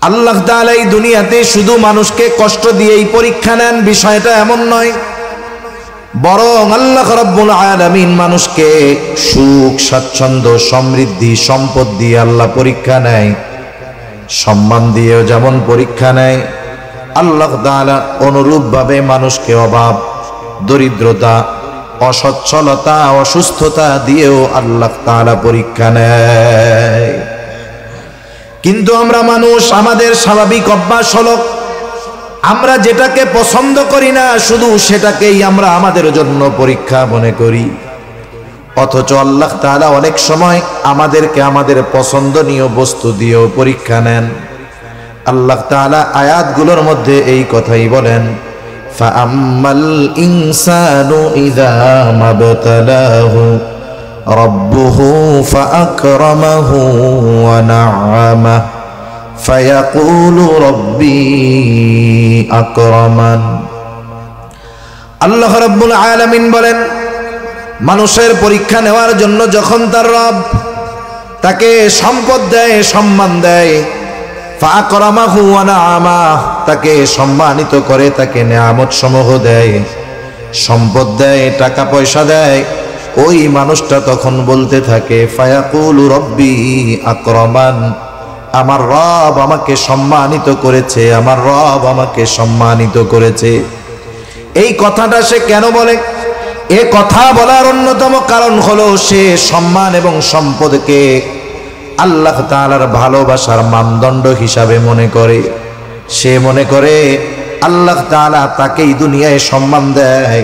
আল্লাহ তাআলা এই দুনিয়াতে শুধু মানুষকে কষ্ট দিয়েই পরীক্ষা নেন, বিষয়টা এমন নয়। বরং আল্লাহ রাব্বুল আলামিন মানুষকে সুখ, স্বাচ্ছন্দ্য, সমৃদ্ধি, সম্পদ দিয়ে আল্লাহ পরীক্ষা নেয়। সম্মান দিয়েও যেমন পরীক্ষা নেয়, আল্লাহ তাআলা অনুরূপভাবে মানুষকে অভাব, দরিদ্রতা, অসচ্ছলতা, অসুস্থতা দিয়েও আল্লাহ তাআলা পরীক্ষা নেয়। কিন্তু আমরা মানুষ, আমাদের স্বাভাবিক অভ্যাস হলো আমরা যেটাকে পছন্দ করি না শুধু সেটাকেই আমরা আমাদের জন্য পরীক্ষা মনে করি। অথচ আল্লাহ তাআলা অনেক সময় আমাদেরকে আমাদের পছন্দনীয় বস্তু দিয়েও পরীক্ষা নেন। আল্লাহ তাআলা আয়াতগুলোর মধ্যে এই কথাই বলেন, ফাআম্মাল ইনসানু ইযা মাবতালাহু রাব্বুহু ফাআকরামাহু ওয়া না'আমাহু ফায়াকুলু রাব্বি আকরামান। আল্লাহ রাব্বুল আলামিন বলেন, মানুষের পরীক্ষা নেওয়ার জন্য যখন তার রব তাকে সম্পদ দেয়, সম্মান দেয়, ফাআকরামাহু ওয়া না'আমাহু, তাকে সম্মানিত করে, তাকে নেয়ামত সমূহ দেয়, সম্পদ দেয়, টাকা পয়সা দেয়, ওই মানুষটা তখন বলতে থাকে, ফায়াকুলু রাব্বি আকরামান, আমার রব আমাকে সম্মানিত করেছে, আমার রব আমাকে সম্মানিত করেছে। এই কথাটা সে কেন বলে? এ কথা বলার অন্যতম কারণ হলো সে সম্মান এবং সম্পদকে আল্লাহ তাআলার ভালোবাসার মানদণ্ড হিসাবে মনে করে। সে মনে করে আল্লাহ তাআলা তাকেই দুনিয়ায় সম্মান দেয়,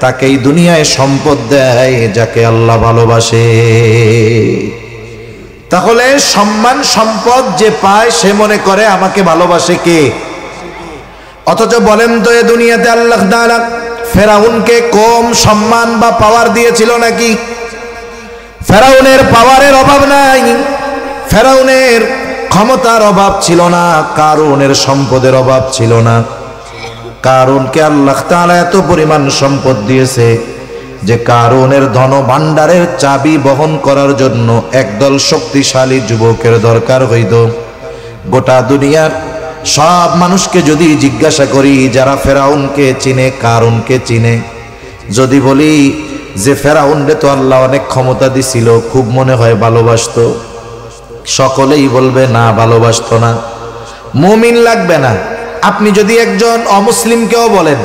তাকেই দুনিয়ায় সম্পদ দেয় যাকে আল্লাহ ভালোবাসে। তাহলে সম্মান সম্পদ যে পায় সে মনে করে আমাকে ভালোবাসে কে? অথচ বলেন তো, এ দুনিয়াতে আল্লাহ তাআলা ফেরাউনকে কম সম্মান বা পাওয়ার দিয়েছিল নাকি? ফেরাউনের পাওয়ারের অভাব নাই, ফেরাউনের ক্ষমতার অভাব ছিল না, কারুনের সম্পদের অভাব ছিল না। কারুনকে আল্লাহ তাআলা এত পরিমাণ সম্পদ দিয়েছে যে কারুনের ধন ভাণ্ডারের চাবি বহন করার জন্য একদল শক্তিশালী যুবকের দরকার হইত। গোটা দুনিয়ার সব মানুষকে যদি জিজ্ঞাসা করি যারা ফেরাউনকে চিনে, কারুনকে চিনে, যদি বলি যে ফেরাউনরে তো আল্লাহ অনেক ক্ষমতা দিছিল, খুব মনে হয় ভালোবাসতো, সকলেই বলবে না, ভালোবাসতো না, মুমিন লাগবে না। আপনি যদি একজন অমুসলিমকেও বলেন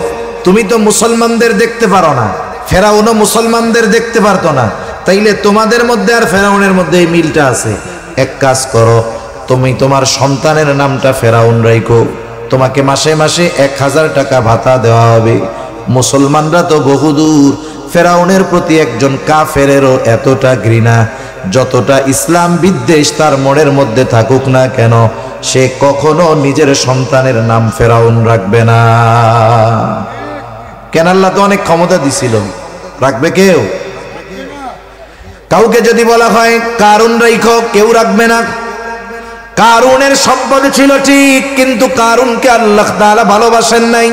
তুমি তো মুসলমানদের দেখতে পারো না, ফেরাউনও মুসলমানদের দেখতে পারতো না, তাইলে তোমাদের মধ্যে আর ফেরাউনের মধ্যে এই মিলটা আছে। এক কাজ করো, তুমি তোমার সন্তানের নামটা ফেরাউন রাখো, তোমাকে মাসে মাসে 1000 টাকা ভাতা দেওয়া হবে। মুসলমানরা তো বহুদূর, ফেরাউনের প্রতি একজন কাফেরেরও এতটা ঘৃণা, যতটা ইসলাম বিদ্বেষ তার মনের মধ্যে থাকুক না কেন, সে কখনো নিজের সন্তানের নাম ফেরাউন রাখবে না। কেন? আল্লাহ তো অনেক ক্ষমতা দিছিল, রাখবে কেউ? কাউকে যদি বলা হয় কারুন রাইখো, কেউ রাখবে না। কারুনের সম্পদ ছিল ঠিক, কিন্তু কারুনকে আল্লাহ তাআলা ভালোবাসেন নাই।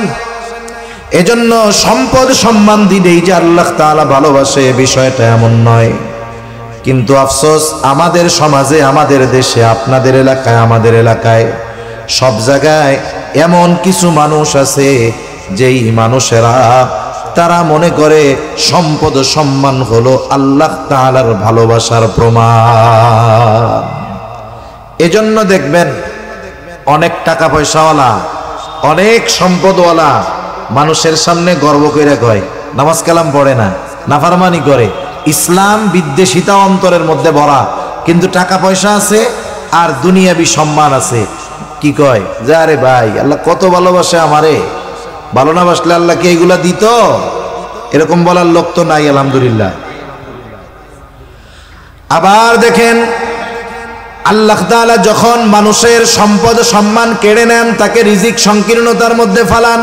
এজন্য সম্পদ সম্মান দিলেই যে আল্লাহ তাআলা ভালোবাসে বিষয়টা এমন নয়। কিন্তু আফসোস, আমাদের সমাজে, আমাদের দেশে, আপনাদের এলাকায়, আমাদের এলাকায়, সব জায়গায় এমন কিছু মানুষ আছে যেই মানুষেরা তারা মনে করে সম্পদ সম্মান হলো আল্লাহ তাআলার ভালোবাসার প্রমাণ। এজন্য দেখবেন অনেক টাকা পয়সাওয়ালা, অনেক সম্পদওয়ালা মানুষের সামনে গর্ব করে কয় নামাজ কালাম পড়ে না, নাফরমানি করে, ইসলাম বিদ্বেষিতা অন্তরের মধ্যে ভরা, কিন্তু টাকা পয়সা আছে আর দুনিয়াবি সম্মান আছে। কি কয়? যে আরে ভাই আল্লাহ কত ভালোবাসে আমারে, ভালো না বাসলে আল্লাহ কি এগুলা দিত? এরকম বলার লোক তো নাই, আলহামদুলিল্লাহ। আবার দেখেন আল্লাহ তাআলা যখন মানুষের সম্পদ সম্মান কেড়ে নেন, তাকে রিজিক সংকীর্ণতার মধ্যে ফালান।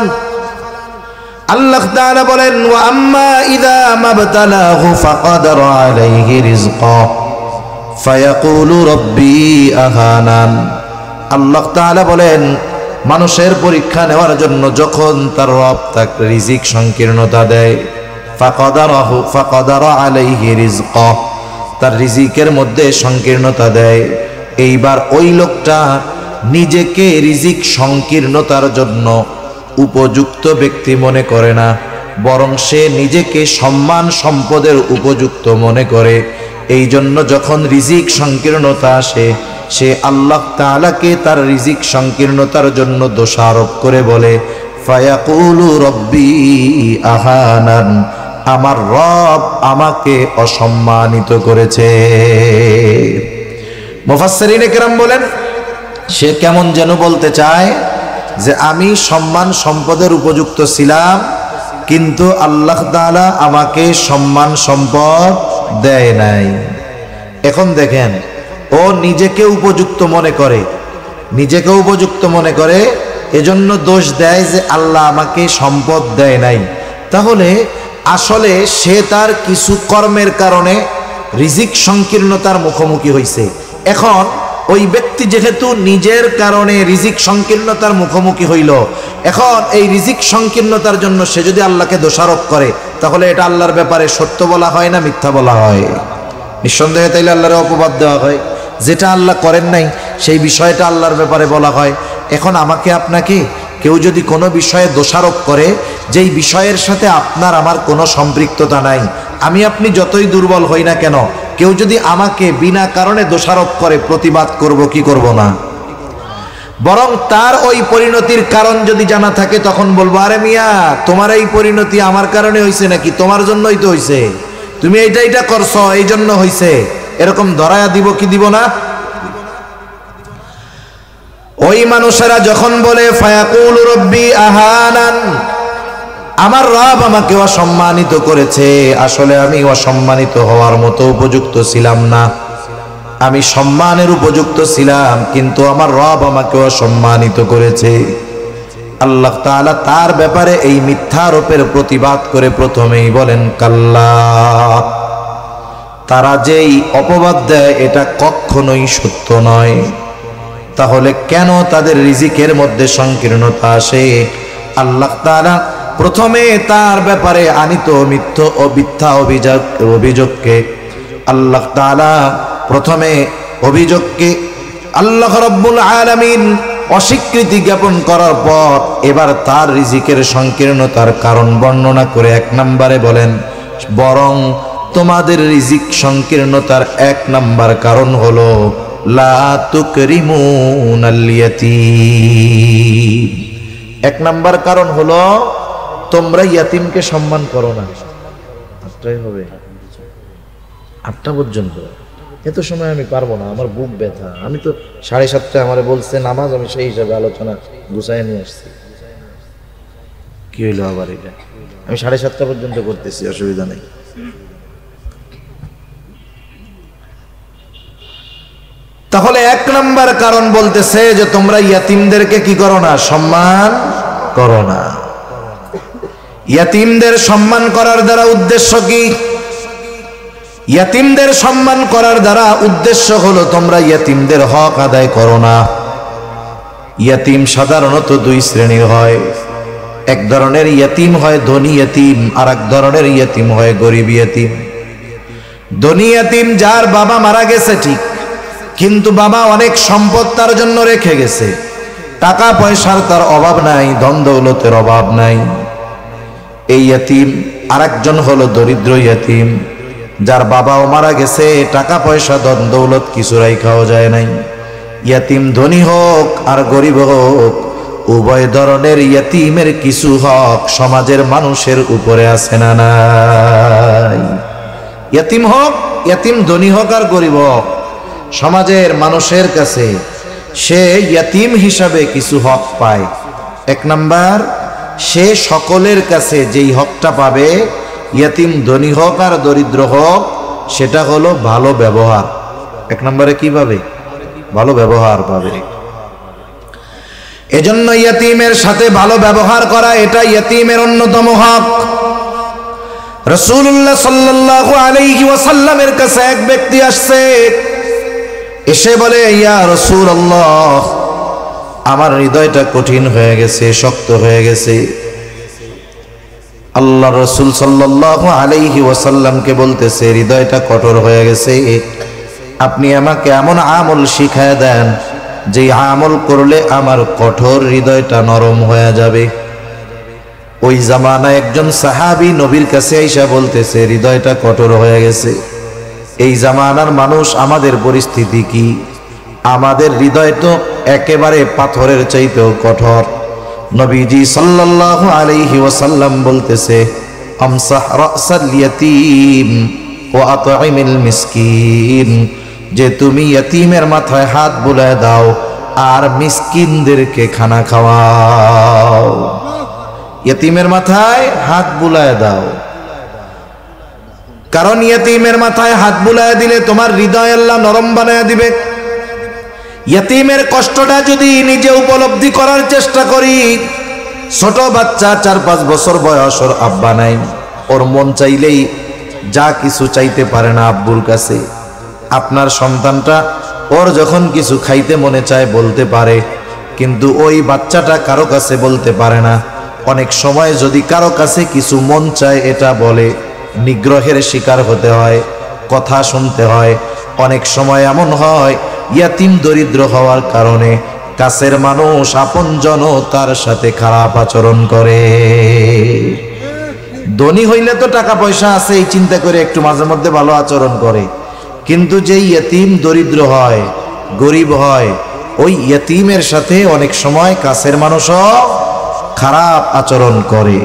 আল্লাহ তাআলা বলেন, ওয়া আম্মা ইযা মাবতালাহু ফাকাদারা আলাইহি রিজকাহু ফায়াকুলু রাব্বি আহানান। আল্লাহ তাআলা বলেন, মানুষের পরীক্ষা নেওয়ার জন্য যখন তার রব তাকে রিজিক সংকীর্ণতা দেয়, ফাকাদারা আলাইহি রিজকাহু, তার রিজিকের মধ্যে সংকীর্ণতা দেয়, এইবার ওই লোকটা নিজেকে রিজিক সংকীর্ণতার জন্য উপযুক্ত ব্যক্তি মনে করে না, বরং সে নিজেকে সম্মান সম্পদের উপযুক্ত মনে করে। এই জন্য যখন রিজিক সংকীর্ণতা আসে, সে আল্লাহ তাআলাকে তার রিজিক সংকীর্ণতার জন্য দোষারোপ করে বলে, ফায়াকুলু রব্বি আহানান, আমার রব আমাকে অসম্মানিত করেছে। মুফাসসিরিনে কেরাম বলেন, সে কেমন যেন বলতে চায় যে আমি সম্মান সম্পদের উপযুক্ত ছিলাম, কিন্তু আল্লাহ তাআলা আমাকে সম্মান সম্পদ দেয় নাই। এখন দেখেন, ও নিজেকে উপযুক্ত মনে করে, নিজেকে উপযুক্ত মনে করে, এজন্য দোষ দেয় যে আল্লাহ আমাকে সম্পদ দেয় নাই। তাহলে আসলে সে তার কিছু কর্মের কারণে রিজিক সংকীর্ণতার মুখোমুখি হয়েছে। এখন ওই ব্যক্তি যেহেতু নিজের কারণে রিজিক সংকীর্ণতার মুখোমুখি হইল, এখন এই রিজিক সংকীর্ণতার জন্য সে যদি আল্লাহকে দোষারোপ করে, তাহলে এটা আল্লাহর ব্যাপারে সত্য বলা হয় না মিথ্যা বলা হয়? নিঃসন্দেহে তাইলে আল্লাহর অপবাদ দেওয়া হয়। যেটা আল্লাহ করেন নাই সেই বিষয়টা আল্লাহর ব্যাপারে বলা হয়। এখন আমাকে আপনাকে কেউ যদি কোনো বিষয়ে দোষারোপ করে, যেই বিষয়ের সাথে আপনার আমার কোনো সম্পৃক্ততা নাই, আমি আপনি যতই দুর্বল হই না কেন, কেউ যদি আমাকে বিনা কারণে দোষারোপ করে, প্রতিবাদ করব কি করব না? বরং তার ওই পরিণতির কারণ যদি জানা থাকে, তখন বলবো, আরে মিয়া, তোমার এই পরিণতি আমার কারণে হইছে নাকি? তোমার জন্যই তো হইছে, তুমি এইটা করছো, এই জন্য হইছে। এরকম ধরায়া দিব কি দিব না? ওই মানুষেরা যখন বলে ফায়াকুলু রব্বি আহানান, আমার রব আমাকে অসম্মানিত করেছে, আসলে আমি অসম্মানিত হওয়ার মতো উপযুক্ত ছিলাম না, আমি সম্মানের উপযুক্ত ছিলাম, কিন্তু আমার রব আমাকে অসম্মানিত করেছে। আল্লাহ তাআলা তার ব্যাপারে এই মিথ্যারোপের প্রতিবাদ করে প্রথমেই বলেন, কাল্লা, তারা যেই অপবাদ দেয় এটা কখনোই সত্য নয়। তাহলে কেন তাদের রিজিকের মধ্যে সংকীর্ণতা আসে? আল্লাহ তাআলা প্রথমে তার ব্যাপারে আনিত মিথ্যা অভিযোগকে আল্লাহ তাআলা প্রথমে অভিযোগকে আল্লাহ রাব্বুল আলামিন অস্বীকৃতি জ্ঞাপন করার পর এবার তার রিজিকের সংকীর্ণতার কারণ বর্ণনা করে 1 নম্বরে বলেন, বরং তোমাদের রিজিক সংকীর্ণতার 1 নম্বর কারণ হলো লা তুকরিমুনাল ইয়াতীম। 1 নম্বর কারণ হলো তোমরা ইয়াতিমকে সম্মান করো না। 8টাই হবে, 8টা পর্যন্ত। এত সময় আমি পারবো না, আমার বুক ব্যথা। আমি তো 7:30টায় আমারে বলছে নামাজ, আমি সেই হিসাবে আলোচনা গুছায় নিয়ে আসছি। কি হইলো আবার এটা? আমি 7:30টা পর্যন্ত করতেছি, অসুবিধা নেই। তাহলে 1 নম্বর কারণ বলতেছে যে তোমরা ইয়াতিমদেরকে কি করো না? সম্মান করো না। ইয়াতিমদের সম্মান করার দ্বারা উদ্দেশ্য কি? ইয়াতিমদের সম্মান করার দ্বারা উদ্দেশ্য হলো তোমরা ইয়াতিমদের হক আদায় করো না। ইয়াতিম সাধারণত 2 শ্রেণীর হয়। এক ধরনের ইয়াতিম হয় ধনী ইয়াতিম, আর এক ধরনের ইয়াতিম হয় গরিব ইয়াতিম। ধনী ইয়াতিম যার বাবা মারা গেছে ঠিক, কিন্তু বাবা অনেক সম্পদ তার জন্য রেখে গেছে, টাকা পয়সার তার অভাব নাই, ধন দৌলতের অভাব নাই, এই ইয়াতিম। আরেকজন হলো দরিদ্র ইয়াতিম, যার বাবাও মারা গেছে, টাকা পয়সা ধন দৌলত কিছু রাইখাও যায় নাই। ইয়াতিম ধনী হোক আর গরিব হোক, উভয় ধরনের ইয়াতিমের কিছু হক সমাজের মানুষের উপরে আছে না নাই? ইয়াতিম হোক, ইয়াতিম ধনী হোক আর গরিব হোক, সমাজের মানুষের কাছে সে ইয়াতিম হিসাবে কিছু হক পায়। 1 নাম্বার, সে সকলের কাছে যেই হকটা পাবে, ইয়াতিম ধনী হোক আর দরিদ্র হোক, সেটা হলো ভালো ব্যবহার। 1 নম্বরে কি পাবে? ভালো ব্যবহার পাবে। এজন্য ইয়াতিমের সাথে ভালো ব্যবহার করা, এটা ইয়াতিমের অন্যতম হক। রাসূলুল্লাহ সাল্লাল্লাহু আলাইহি ওয়াসাল্লামের কাছে এক ব্যক্তি আসছে, এসে বলে, ইয়া রাসূলুল্লাহ, আমার হৃদয়টা কঠিন হয়ে গেছে, শক্ত হয়ে গেছে। আল্লাহ রাসূল সাল্লাল্লাহু আলাইহি ওয়াসাল্লামকে বলতেছে, হৃদয়টা কঠোর হয়ে গেছে, আপনি আমাকে এমন আমল শিখায় দেন যে আমল করলে আমার কঠোর হৃদয়টা নরম হয়ে যাবে। ওই জামানায় একজন সাহাবী নবীর কাছে আইসা বলতেছে হৃদয়টা কঠোর হয়ে গেছে। এই জামানার মানুষ আমাদের পরিস্থিতি কি? আমাদের হৃদয় তো একেবারে পাথরের চাইতেও কঠোর। নবীজি সাল্লাল্লাহু আলাইহি ওয়াসাল্লাম বলতেছে আমসাহ রাসাল ইয়াতীম ওয়া আতঈমিল মিসকিন, যে তুমি ইয়তীমের মাথায় হাত বুলায় দাও আর মিসকিনদেরকে খানা খাওয়াও। ইয়তীমের মাথায় হাত বুলায় দাও, কারণ ইয়তীমের মাথায় হাত বুলায় দিলে তোমার হৃদয় আল্লাহ নরম বানায় দিবে। ইয়তীমের কষ্টটা যদি নিজে উপলব্ধি করার চেষ্টা করি, ছোট বাচ্চা 4-5 বছর বয়স, ওর আব্বা নাই, ওর মন চাইলেই যা কিছু চাইতে পারে না আব্বুর কাছে। আপনার সন্তানটা ওর যখন কিছু খাইতে মনে চায় বলতে পারে, কিন্তু ওই বাচ্চাটা কারো কাছে বলতে পারে না। অনেক সময় যদি কারো কাছে কিছু মন চায় এটা বলে, নিগ্রহের শিকার হতে হয়, কথা শুনতে হয়। অনেক সময় এমন হয় ইয়াতিম দরিদ্র হওয়ার কারণে কাছের মানুষ আপনজনও তার সাথে খারাপ আচরণ করে। ধনী হইলে তো টাকা পয়সা আছে এই চিন্তা করে একটু মাঝে মধ্যে ভালো আচরণ করে, কিন্তু যে ইয়তীম দরিদ্র হয়, গরিব হয়, ওই ইয়তীমের সাথে অনেক সময় কাছের মানুষও খারাপ আচরণ করে।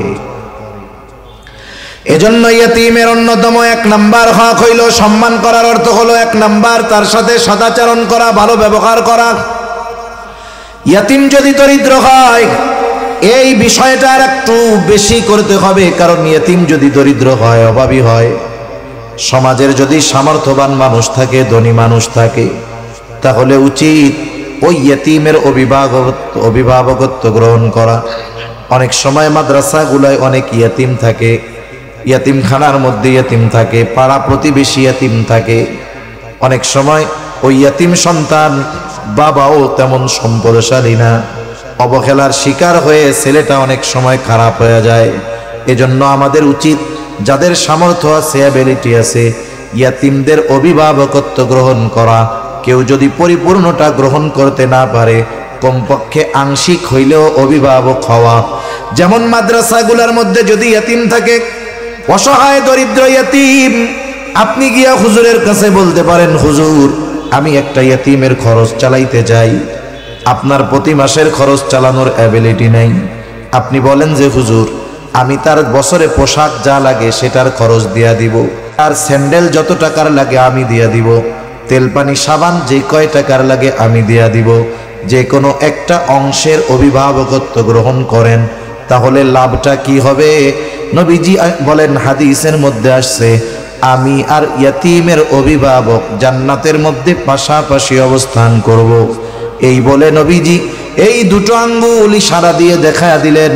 এজন্য ইয়তীমের অন্যতম 1 নাম্বার হক হইল সম্মান করার অর্থ হলো 1 নাম্বার তার সাথে সদাচরণ করা, ভালো ব্যবহার করা। ইয়তীম যদি দরিদ্র হয় এই বিষয়টা আর একটু বেশি করতে হবে, কারণ ইয়তীম যদি দরিদ্র হয়, অভাবী হয়, সমাজের যদি সামর্থ্যবান মানুষ থাকে, ধনী মানুষ থাকে, তাহলে উচিত ওই ইয়তীমের অভিভাবকত্ব গ্রহণ করা। অনেক সময় মাদ্রাসাগুলায় অনেক ইয়তীম থাকে, ইয়তীমখানার মধ্যে ইয়তীম থাকে, পাড়া প্রতিবেশী ইয়তীম থাকে। অনেক সময় ওই ইয়তীম সন্তান বাবাও তেমন সম্পদশালী না, অবহেলার শিকার হয়ে ছেলেটা অনেক সময় খারাপ হয়ে যায়। এজন্য আমাদের উচিত যাদের সামর্থ্য আছে, অ্যাবিলিটি আছে, ইয়াতিমদের অভিভাবকত্ব গ্রহণ করা। কেউ যদি পরিপূর্ণটা গ্রহণ করতে না পারে, কমপক্ষে আংশিক হইলেও অভিভাবক হওয়া। যেমন মাদ্রাসাগুলোর মধ্যে যদি ইয়াতিম থাকে, অসহায় দরিদ্র ইয়াতিম, আপনি গিয়া হুজুরের কাছে বলতে পারেন, হুজুর আমি একটা ইয়াতিমের খরচ চালাইতে চাই, আপনার প্রতি মাসের খরচ চালানোর অ্যাবিলিটি নাই। আপনি বলেন যে হুজুর আমি তার বছরে পোশাক যা লাগে সেটার খরচ দিয়া দিব, আর স্যান্ডেল যত টাকার লাগে আমি দিয়া দিব, তেল পানি সাবান যে কয় টাকার লাগে আমি দিয়া দিব। যে কোনো একটা অংশের অভিভাবকত্ব গ্রহণ করেন, তাহলে লাভটা কি হবে? নবীজি বলেন, হাদিসের মধ্যে আসছে, আমি আর ইয়াতিমের অভিভাবক জান্নাতের মধ্যে পাশাপাশি অবস্থান করব। এই বলে নবীজি এই দুটো আঙ্গুল ইশারা দিয়ে দেখায়া দিলেন,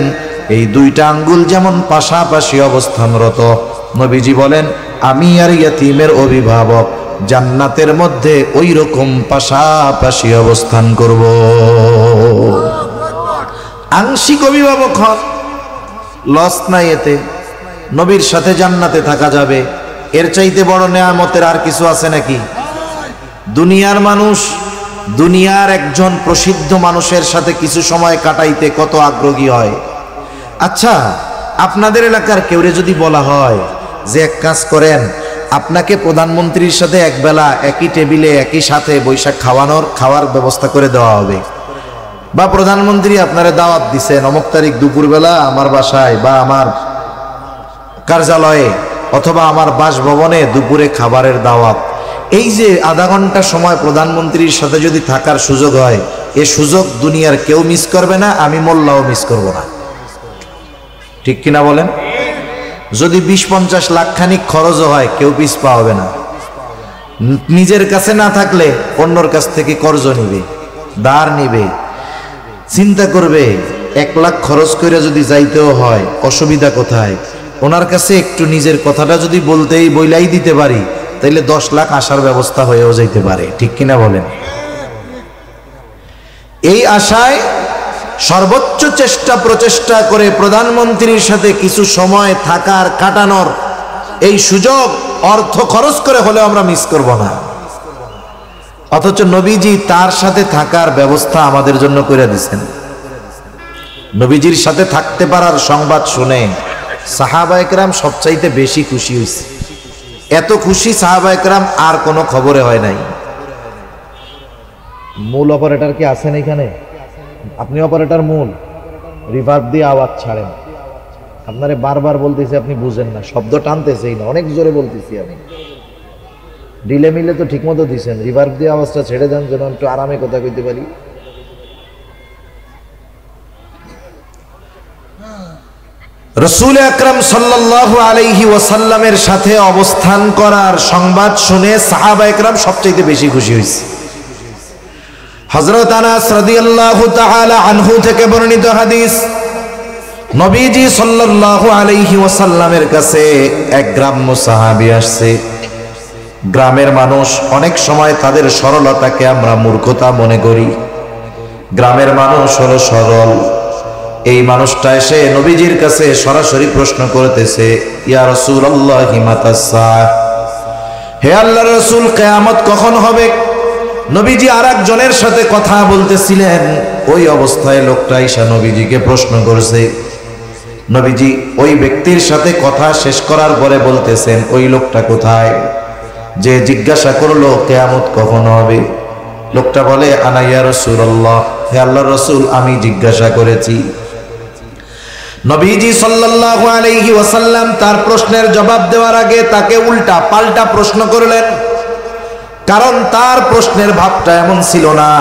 এই দুইটা আঙ্গুল যেমন পাশাপাশি অবস্থানরত, নবীজি বলেন আমি আর ইয়াতিমের অভিভাবক জান্নাতের মধ্যে ওই রকম পাশাপাশি অবস্থান করব। আংশিক অভিভাবক হন, লস নাই এতে, নবীর সাথে জান্নাতে থাকা যাবে। এর চাইতে বড় নেয়ামতের আর কিছু আছে নাকি? দুনিয়ার মানুষ, দুনিয়ার একজন প্রসিদ্ধ মানুষের সাথে কিছু সময় কাটাইতে কত আগ্রহী হয়। আচ্ছা, আপনাদের এলাকার কেউরে যদি বলা হয় যে এক কাজ করেন, আপনাকে প্রধানমন্ত্রীর সাথে একবেলা একই টেবিলে একই সাথে বৈশাখ খাওয়ার ব্যবস্থা করে দেওয়া হবে, বা প্রধানমন্ত্রী আপনারা দাওয়াত দিছেন অমুক তারিখ দুপুরবেলা আমার বাসায় বা আমার কার্যালয়ে অথবা আমার বাসভবনে দুপুরে খাবারের দাওয়াত, এই যে আধা ঘন্টা সময় প্রধানমন্ত্রীর সাথে যদি থাকার সুযোগ হয়, এ সুযোগ দুনিয়ার কেউ মিস করবে না, আমি মোল্লাও মিস করব না। ঠিক কিনা বলেন? যদি 20-50 লাখ খানিক খরচও হয়, কেউ পিছ পাওয়াবে না। নিজের কাছে না থাকলে অন্যর কাছ থেকে কর্জ নিবে, ধার নিবে, চিন্তা করবে 1 লাখ খরচ করে যদি যাইতেও হয় অসুবিধা কোথায়। ওনার কাছে একটু নিজের কথাটা যদি বইলাই দিতে পারি, তাইলে 10 লাখ আসার ব্যবস্থা হয়েও যাইতে পারে। ঠিক কিনা বলেন? এই আশায় সর্বোচ্চ প্রচেষ্টা করে প্রধানমন্ত্রীর সাথে কিছু সময় থাকার, কাটানোর এই সুযোগ অর্থ খরচ করে হলেও আমরা মিস করব না। অথচ নবীজি তার সাথে থাকার ব্যবস্থা আমাদের জন্য করে দিচ্ছেন। নবীজির সাথে থাকতে পারার সংবাদ শুনে সাহাবায়ে কেরাম সবচাইতে বেশি খুশি হয়েছে। এত খুশি সাহাবায়ে কেরাম আর কোনো খবরে হয় নাই। মূল অপারেটর কি আছেন এখানে? আপনি অপারেটর মূল, রিভার্ব দিয়ে আওয়াজ ছাড়েন। আপনারে বারবার বলতেছি, আপনি বুঝেন না, শব্দ টানতেছেই না, অনেক জোরে বলতেছি আমি। ডিলে মিলে তো ঠিক মতো দিচ্ছেন, রিভার্ব দিয়ে আওয়াজটা ছেড়ে দেন যেন একটু আরামে কথা কইতে পারি। রাসূল আকরাম সাল্লাল্লাহু আলাইহি ওয়াসাল্লামের সাথে অবস্থান করার সংবাদ শুনে সাহাবায়ে কেরাম সবচেয়ে বেশি খুশি হয়েছে। হযরত আনাস রাদিয়াল্লাহু তাআলা আনহু থেকে বর্ণিত হাদিস, নবীজি সাল্লাল্লাহু আলাইহি ওয়াসাল্লামের কাছে এক গ্রাম্য সাহাবী আসছে। গ্রামের মানুষ অনেক সময় তাদের সরলতাকে আমরা মূর্খতা মনে করি। গ্রামের মানুষ হলো সরল। এই মানুষটা এসে নবীজির কাছে সরাসরি প্রশ্ন করতেছে, ইয়া রাসূলুল্লাহি মাতা সাআহ, হে আল্লাহর রাসূল, কিয়ামত কখন হবে? নবীজি আরেকজনের সাথে কথা বলতেছিলেন, ওই অবস্থায় লোকটা এসে নবীজিকে প্রশ্ন করছে। নবীজি ওই ব্যক্তির সাথে কথা শেষ করার পরে বলতেছেন, ওই লোকটা কোথায় যে জিজ্ঞাসা করলো কিয়ামত কখন হবে? লোকটা বলে, আনা ইয়া রাসূলুল্লাহ, হে আল্লাহর রাসূল, আমি জিজ্ঞাসা করেছি। নবীজি সাল্লাল্লাহু আলাইহি ওয়াসাল্লাম তার প্রশ্নের জবাব দেওয়ার আগে তাকে উল্টা পাল্টা প্রশ্ন করলেন। কারণ তার প্রশ্নের ভাবটা এমন ছিল না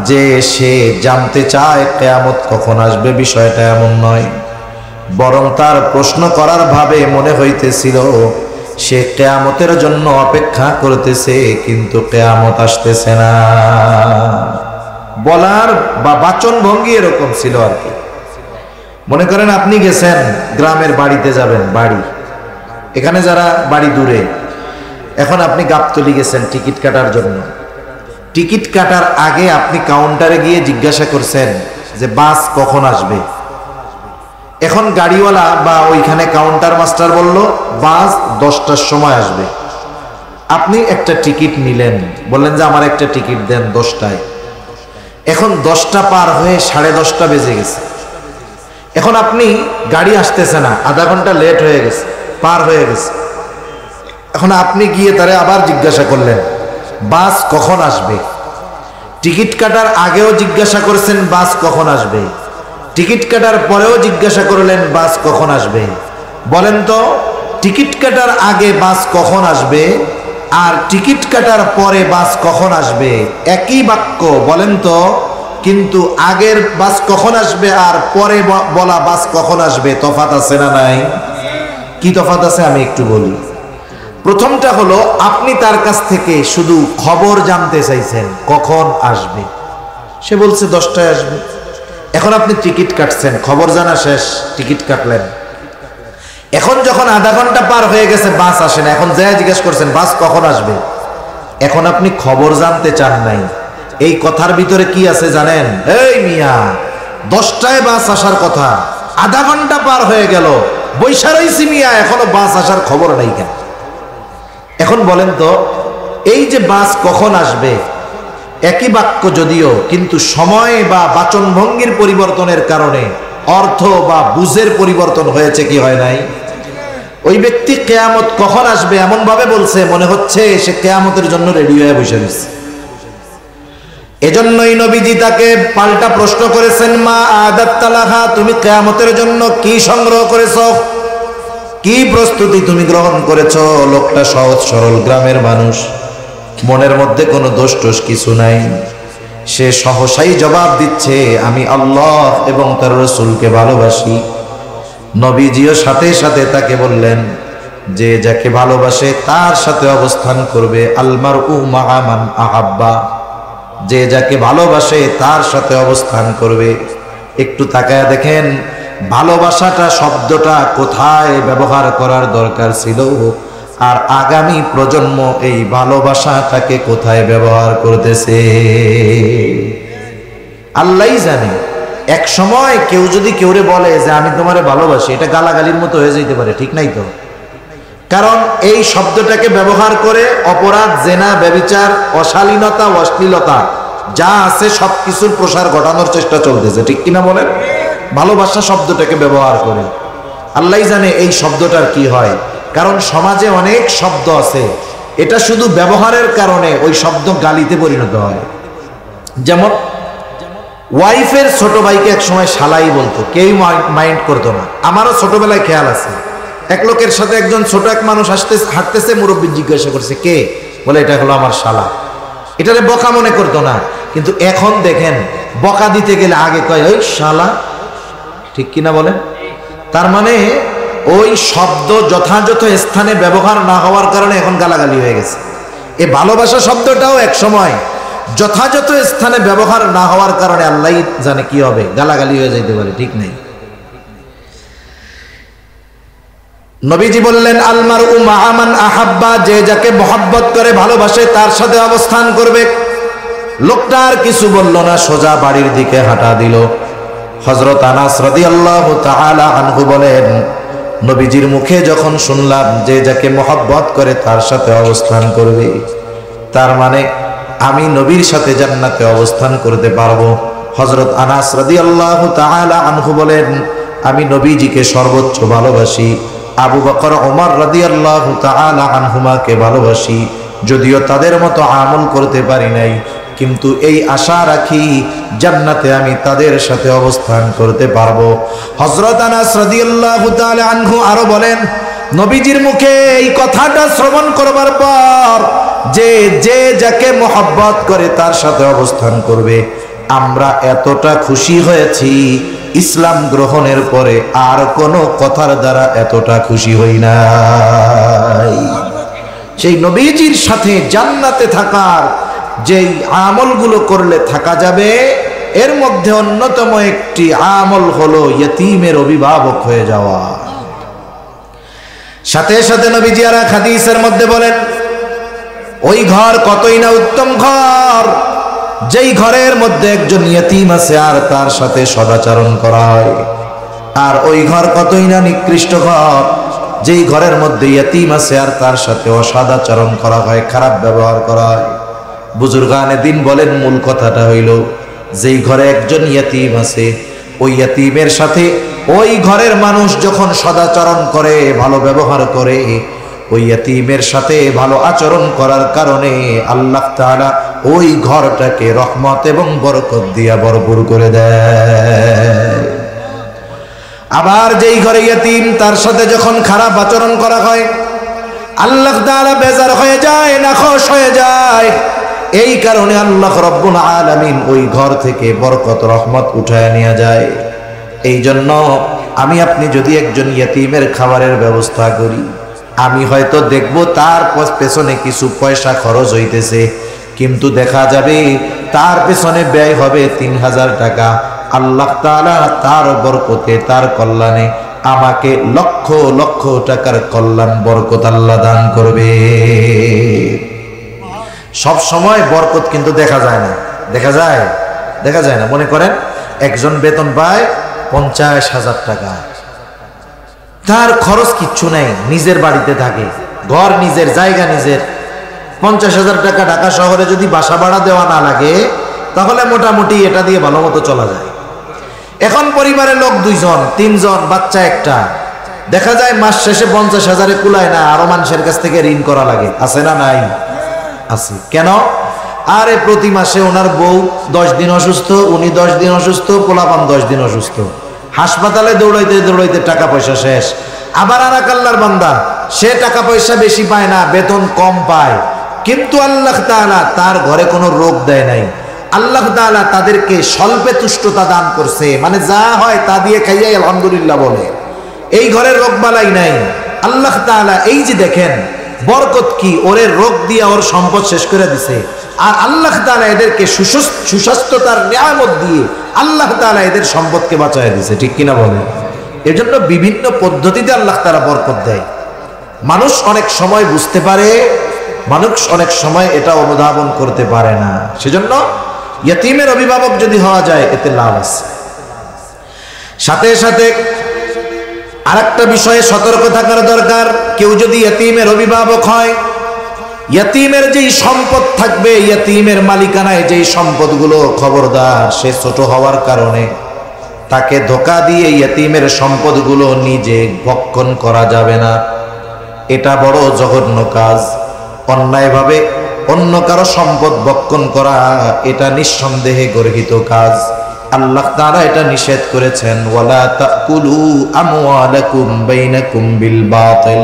যে সে জানতে চায় কিয়ামত কখন আসবে, বিষয়টা এমন নয়। বরং তার প্রশ্ন করার ভাবে মনে হইতেছিল সে কিয়ামতের জন্য অপেক্ষা করতেছে, কিন্তু কিয়ামত আসতেছে না। বলার বা বাচন ভঙ্গি এরকম ছিল আর কি। মনে করেন আপনি গেছেন গ্রামের বাড়িতে যাবেন, বাড়ি এখানে যারা বাড়ি দূরে, এখন আপনি গাবতলী গেছেন টিকিট কাটার জন্য। টিকিট কাটার আগে আপনি কাউন্টারে গিয়ে জিজ্ঞাসা করছেন যে বাস কখন আসবে। এখন গাড়িওয়ালা বা ওইখানে কাউন্টার মাস্টার বলল বাস 10টার সময় আসবে। আপনি একটা টিকিট নিলেন, বললেন যে আমার একটা টিকিট দেন 10টায়। এখন 10টা পার হয়ে 10:30 বেজে গেছে। এখন আপনি গাড়ি আসতেছে না, আধা ঘন্টা লেট হয়ে গেছে, পার হয়ে গেছে। এখন আপনি গিয়ে তারে আবার জিজ্ঞাসা করলেন বাস কখন আসবে। টিকিট কাটার আগেও জিজ্ঞাসা করছেন বাস কখন আসবে, টিকিট কাটার পরেও জিজ্ঞাসা করলেন বাস কখন আসবে। বলেন তো, টিকিট কাটার আগে বাস কখন আসবে আর টিকিট কাটার পরে বাস কখন আসবে একই বাক্য, বলেন তো। কিন্তু আগের বাস কখন আসবে আর পরে বলা বাস কখন আসবে তফাৎ আছে না নাই? কি তফাৎ আছে আমি একটু বলি। প্রথমটা হলো আপনি তার কাছ থেকে শুধু খবর জানতে চাইছেন কখন আসবে, সে বলছে 10টায় আসবে। এখন আপনি টিকিট কাটছেন, খবর জানা শেষ, টিকিট কাটলেন। এখন যখন আধা ঘন্টা পার হয়ে গেছে বাস আসে না, এখন যা জিজ্ঞেস করছেন বাস কখন আসবে। এখন আপনি খবর জানতে চান নাই। এই কথার ভিতরে কি আছে জানেন? এই মিয়া, 10টায় বাস আসার কথা, আধা ঘন্টা পার হয়ে গেল, বৈশা রইছি মিয়া, এখনো বাস আসার খবর নাই কেন? এখন বলেন তো, এই যে বাস কখন আসবে একই বাক্য যদিও, কিন্তু সময় বা বাচনভঙ্গির পরিবর্তনের কারণে অর্থ বা বুঝের পরিবর্তন হয়েছে কি হয় নাই? ওই ব্যক্তি কিয়ামত কখন আসবে এমন ভাবে বলছে মনে হচ্ছে সে কিয়ামতের জন্য রেডি হয়ে বসে রয়েছে। এজন্যই নবীজি তাকে পাল্টা প্রশ্ন করেছেন, মা আদাত্তা লাহা, তুমি কিয়ামতের জন্য কি সংগ্রহ করেছো, কি প্রস্তুতি তুমি গ্রহণ করেছো? লোকটা সহজ সরল গ্রামের মানুষ, মনের মধ্যে কোনো দোষ টোষ কিছু নাই। সে সহসাই জবাব দিচ্ছে, আমি আল্লাহ এবং তার রাসূলকে ভালোবাসি। নবীজিও সাথে সাথে তাকে বললেন যে যাকে ভালোবাসে তার সাথে অবস্থান করবে, আল মারউ মাআ মান আহাব্বা, যে যাকে ভালোবাসে তার সাথে অবস্থান করবে। একটু তাকায় দেখেন ভালোবাসাটা শব্দটা কোথায় ব্যবহার করার দরকার ছিল, আর আগামী প্রজন্ম এই ভালোবাসাটাকে কোথায় ব্যবহার করতেছে আল্লাহই জানে। এক সময় কেউ যদি কেউরে বলে যে আমি তোমারে ভালোবাসি, এটা গালাগালির মতো হয়ে যেতে পারে, ঠিক নাই তো? কারণ এই শব্দটাকে ব্যবহার করে অপরাধ, জেনা, ব্যভিচার, অশালীনতা, অশ্লীলতা যা আছে সবকিছুর প্রসার ঘটানোর চেষ্টা চলতেছে, ঠিক কিনা বলেন? ভালোবাসা শব্দটাকে ব্যবহার করে আল্লাহ জানে এই শব্দটার কি হয়। কারণ সমাজে অনেক শব্দ আছে, এটা শুধু ব্যবহারের কারণে ওই শব্দ গালিতে পরিণত হয়। যেমন ওয়াইফের ছোট ভাইকে এক সময় শালাই বলতো, কেউ মাইন্ড করতো না। আমারও ছোটবেলায় খেয়াল আছে, এক লোকের সাথে একজন ছোট এক মানুষ হাঁটতেছে, মুরব্বী জিজ্ঞাসা করছে কে, বলে এটা হলো আমার শালা। এটারে বকা মনে করতো না, কিন্তু এখন দেখেন বকা দিতে গেলে আগে কয় ওই শালা, ঠিক কিনা বলেন? তার মানে ওই শব্দ যথাযথ স্থানে ব্যবহার না হওয়ার কারণে এখন গালাগালি হয়ে গেছে। এই ভালোবাসা শব্দটাও এক সময় যথাযথ স্থানে ব্যবহার না হওয়ার কারণে আল্লাহ জানে কি হবে, গালাগালি হয়ে যাইতে পারে, ঠিক নেই। নবীজি বললেন আলমারউ মাআ মান আহাব্বা, যে যাকে মহব্বত করে ভালোবাসে তার সাথে অবস্থান করবে। লোকটা আর কিছু বলল না, সোজা বাড়ির দিকে হাঁটা দিল। হযরত আনাস রাদিয়াল্লাহু তাআলা আনহু বলেন, নবীজির মুখে যখন শুনলাম যে যাকে মহব্বত করে তার সাথে অবস্থান করবে, তার মানে আমি নবীর সাথে জান্নাতে অবস্থান করতে পারবো। হযরত আনাস রাদিয়াল্লাহু তাআলা আনহু বলেন, আমি নবীজিকে সর্বোচ্চ ভালোবাসি, আবু বকর ওমর রাদিয়াল্লাহু তাআলা আনহুমাকে ভালোবাসি। যদিও তাদের মতো আমল করতে পারি নাই, কিন্তু এই আশা রাখি জান্নাতে আমি তাদের সাথে অবস্থান করতে পারবো। হযরত আনাস রাদিয়াল্লাহু তাআলা আনহু আরো বলেন, নবীজির মুখে এই কথাটা শ্রবণ করবার পর যে যাকে মহব্বত করে তার সাথে অবস্থান করবে, আমরা এতটা খুশি হয়েছি ইসলাম গ্রহণের পরে আর কোনো কথার দ্বারা এতটা খুশি হই নাই। সেই নবীজির সাথে জান্নাতে থাকার যেই আমলগুলো করলে থাকা যাবে, এর মধ্যে অন্যতম একটি আমল হলো ইয়তীমের অভিভাবক হয়ে যাওয়া। সাথে সাথে নবীজি আর হাদিসের মধ্যে বলেন, ওই ঘর কতই না উত্তম ঘর, যেই ঘরের মধ্যে একজন ইয়তীম আছে আর তার সাথে সদাচরণ করা হয়। আর ওই ঘর কতই না নিকৃষ্ট ঘর, যেই ঘরের মধ্যে ইয়তীম আছে আর তার সাথে অসদাচরণ করা হয়, খারাপ ব্যবহার করা হয়। বুজুর্গানে দিন বলেন, মূল কথাটা হইল যেই ঘরে একজন ইয়তীম আছে, ওই ইয়তীমের সাথে ওই ঘরের মানুষ যখন সদাচরণ করে, ভালো ব্যবহার করে, ওই ইয়তীমের সাথে ভালো আচরণ করার কারণে আল্লাহ তাআলা ওই ঘরটাকে রহমত এবং বরকত দিয়া ভরপুর করে দেয়। আবার যেই ঘরে ইয়তীম, তার সাথে যখন খারাপ আচরণ করা হয়, আল্লাহ তাআলা বেজার হয়ে যায়, নাখোশ হয়ে যায়। এই কারণে আল্লাহ রাব্বুল আলামিন ওই ঘর থেকে বরকত, রহমত উঠায় নিয়ে যায়। এই জন্য আমি আপনি যদি একজন ইয়তীমের খাবারের ব্যবস্থা করি, আমি হয়তো দেখব তার পেছনে কিছু পয়সা খরচ হইতেছে, কিন্তু দেখা যাবে তার পেছনে ব্যয় হবে 3000 টাকা। আল্লাহ তাআলা তার বরকতে, তার কল্যাণে আমাকে লক্ষ লক্ষ টাকার কল্যাণ, বরকত আল্লাহ দান করবে। সব সময় বরকত কিন্তু দেখা যায় না, দেখা যায় না। মনে করেন একজন বেতন পায় 50,000 টাকা, তার খরচ কিচ্ছু নেই, নিজের বাড়িতে থাকে, ঘর নিজের, জায়গা নিজের। 50,000 টাকা ঢাকা শহরে যদি বাসা ভাড়া দেওয়া না লাগে, তাহলে মোটামুটি এটা দিয়ে ভালো মতো চলা যায়। এখন পরিবারের লোক 2 জন 3 জন, বাচ্চা একটা, দেখা যায় মাস শেষে 50,000 কুলায় না, আরো মানুষের কাছ থেকে ঋণ করা লাগে। আছে না নাই? আছে। কেন? আরে প্রতি মাসে ওনার বউ 10 দিন অসুস্থ, উনি 10 দিন অসুস্থ, পোলাপান 10 দিন অসুস্থ, হাসপাতালে দৌড়াইতে দৌড়াইতে টাকা পয়সা শেষ। আবার আর এক আল্লাহর বান্দা, সে টাকা পয়সা বেশি পায় না, বেতন কম পায়, কিন্তু আল্লাহ তাআলা তার ঘরে কোনো রোগ দেয় নাই। আল্লাহ তাআলা তাদেরকে স্বল্পে তুষ্টতা দান করছে, মানে যা হয় তা দিয়ে খাইয়াই আলহামদুলিল্লাহ বলে। এই ঘরে রোগ বালাই নাই। আল্লাহ তাআলা এই যে দেখেন বরকত কি, ওরে রোগ দিয়ে ওর সম্পদ শেষ করে দিছে। আর আল্লাহ তাআলা এদেরকে সুস্বাস্থ্যতার নিয়ামত দিয়ে আল্লাহ তাআলা এদের সম্পদকে বাঁচায় দিছে, ঠিক কিনা বলেন? এজন্য বিভিন্ন পদ্ধতিতে আল্লাহ তাআলা বরকত দেয়। মানুষ অনেক সময় বুঝতে পারে, মানুষ অনেক সময় এটা অনুধাবন করতে পারে না। সেজন্য ইয়তীমের অভিভাবক যদি হওয়া যায়, এতে লাভ আছে। সাথে সাথে আরেকটা বিষয়ে সতর্ক থাকার দরকার, কেউ যদি ইতিমের অভিভাবক হয়, ইতিমের যেই সম্পদ থাকবে, ইতিমের মালিকানায় যেই সম্পদগুলো, খবরদার সে ছোট হওয়ার কারণে তাকে ধোঁকা দিয়ে ইতিমের সম্পদগুলো নিজে ভক্ষণ করা যাবে না। এটা বড় জঘন্য কাজ। অন্যায়ভাবে অন্য কারো সম্পদ ভক্ষণ করা এটা নিঃসন্দেহে গর্হিত কাজ। আল্লাহ তাআলা এটা নিষেধ করেছেন, ওয়ালা তাকুলু আমওয়ালাকুম বাইনাকুম বিল বাতিল।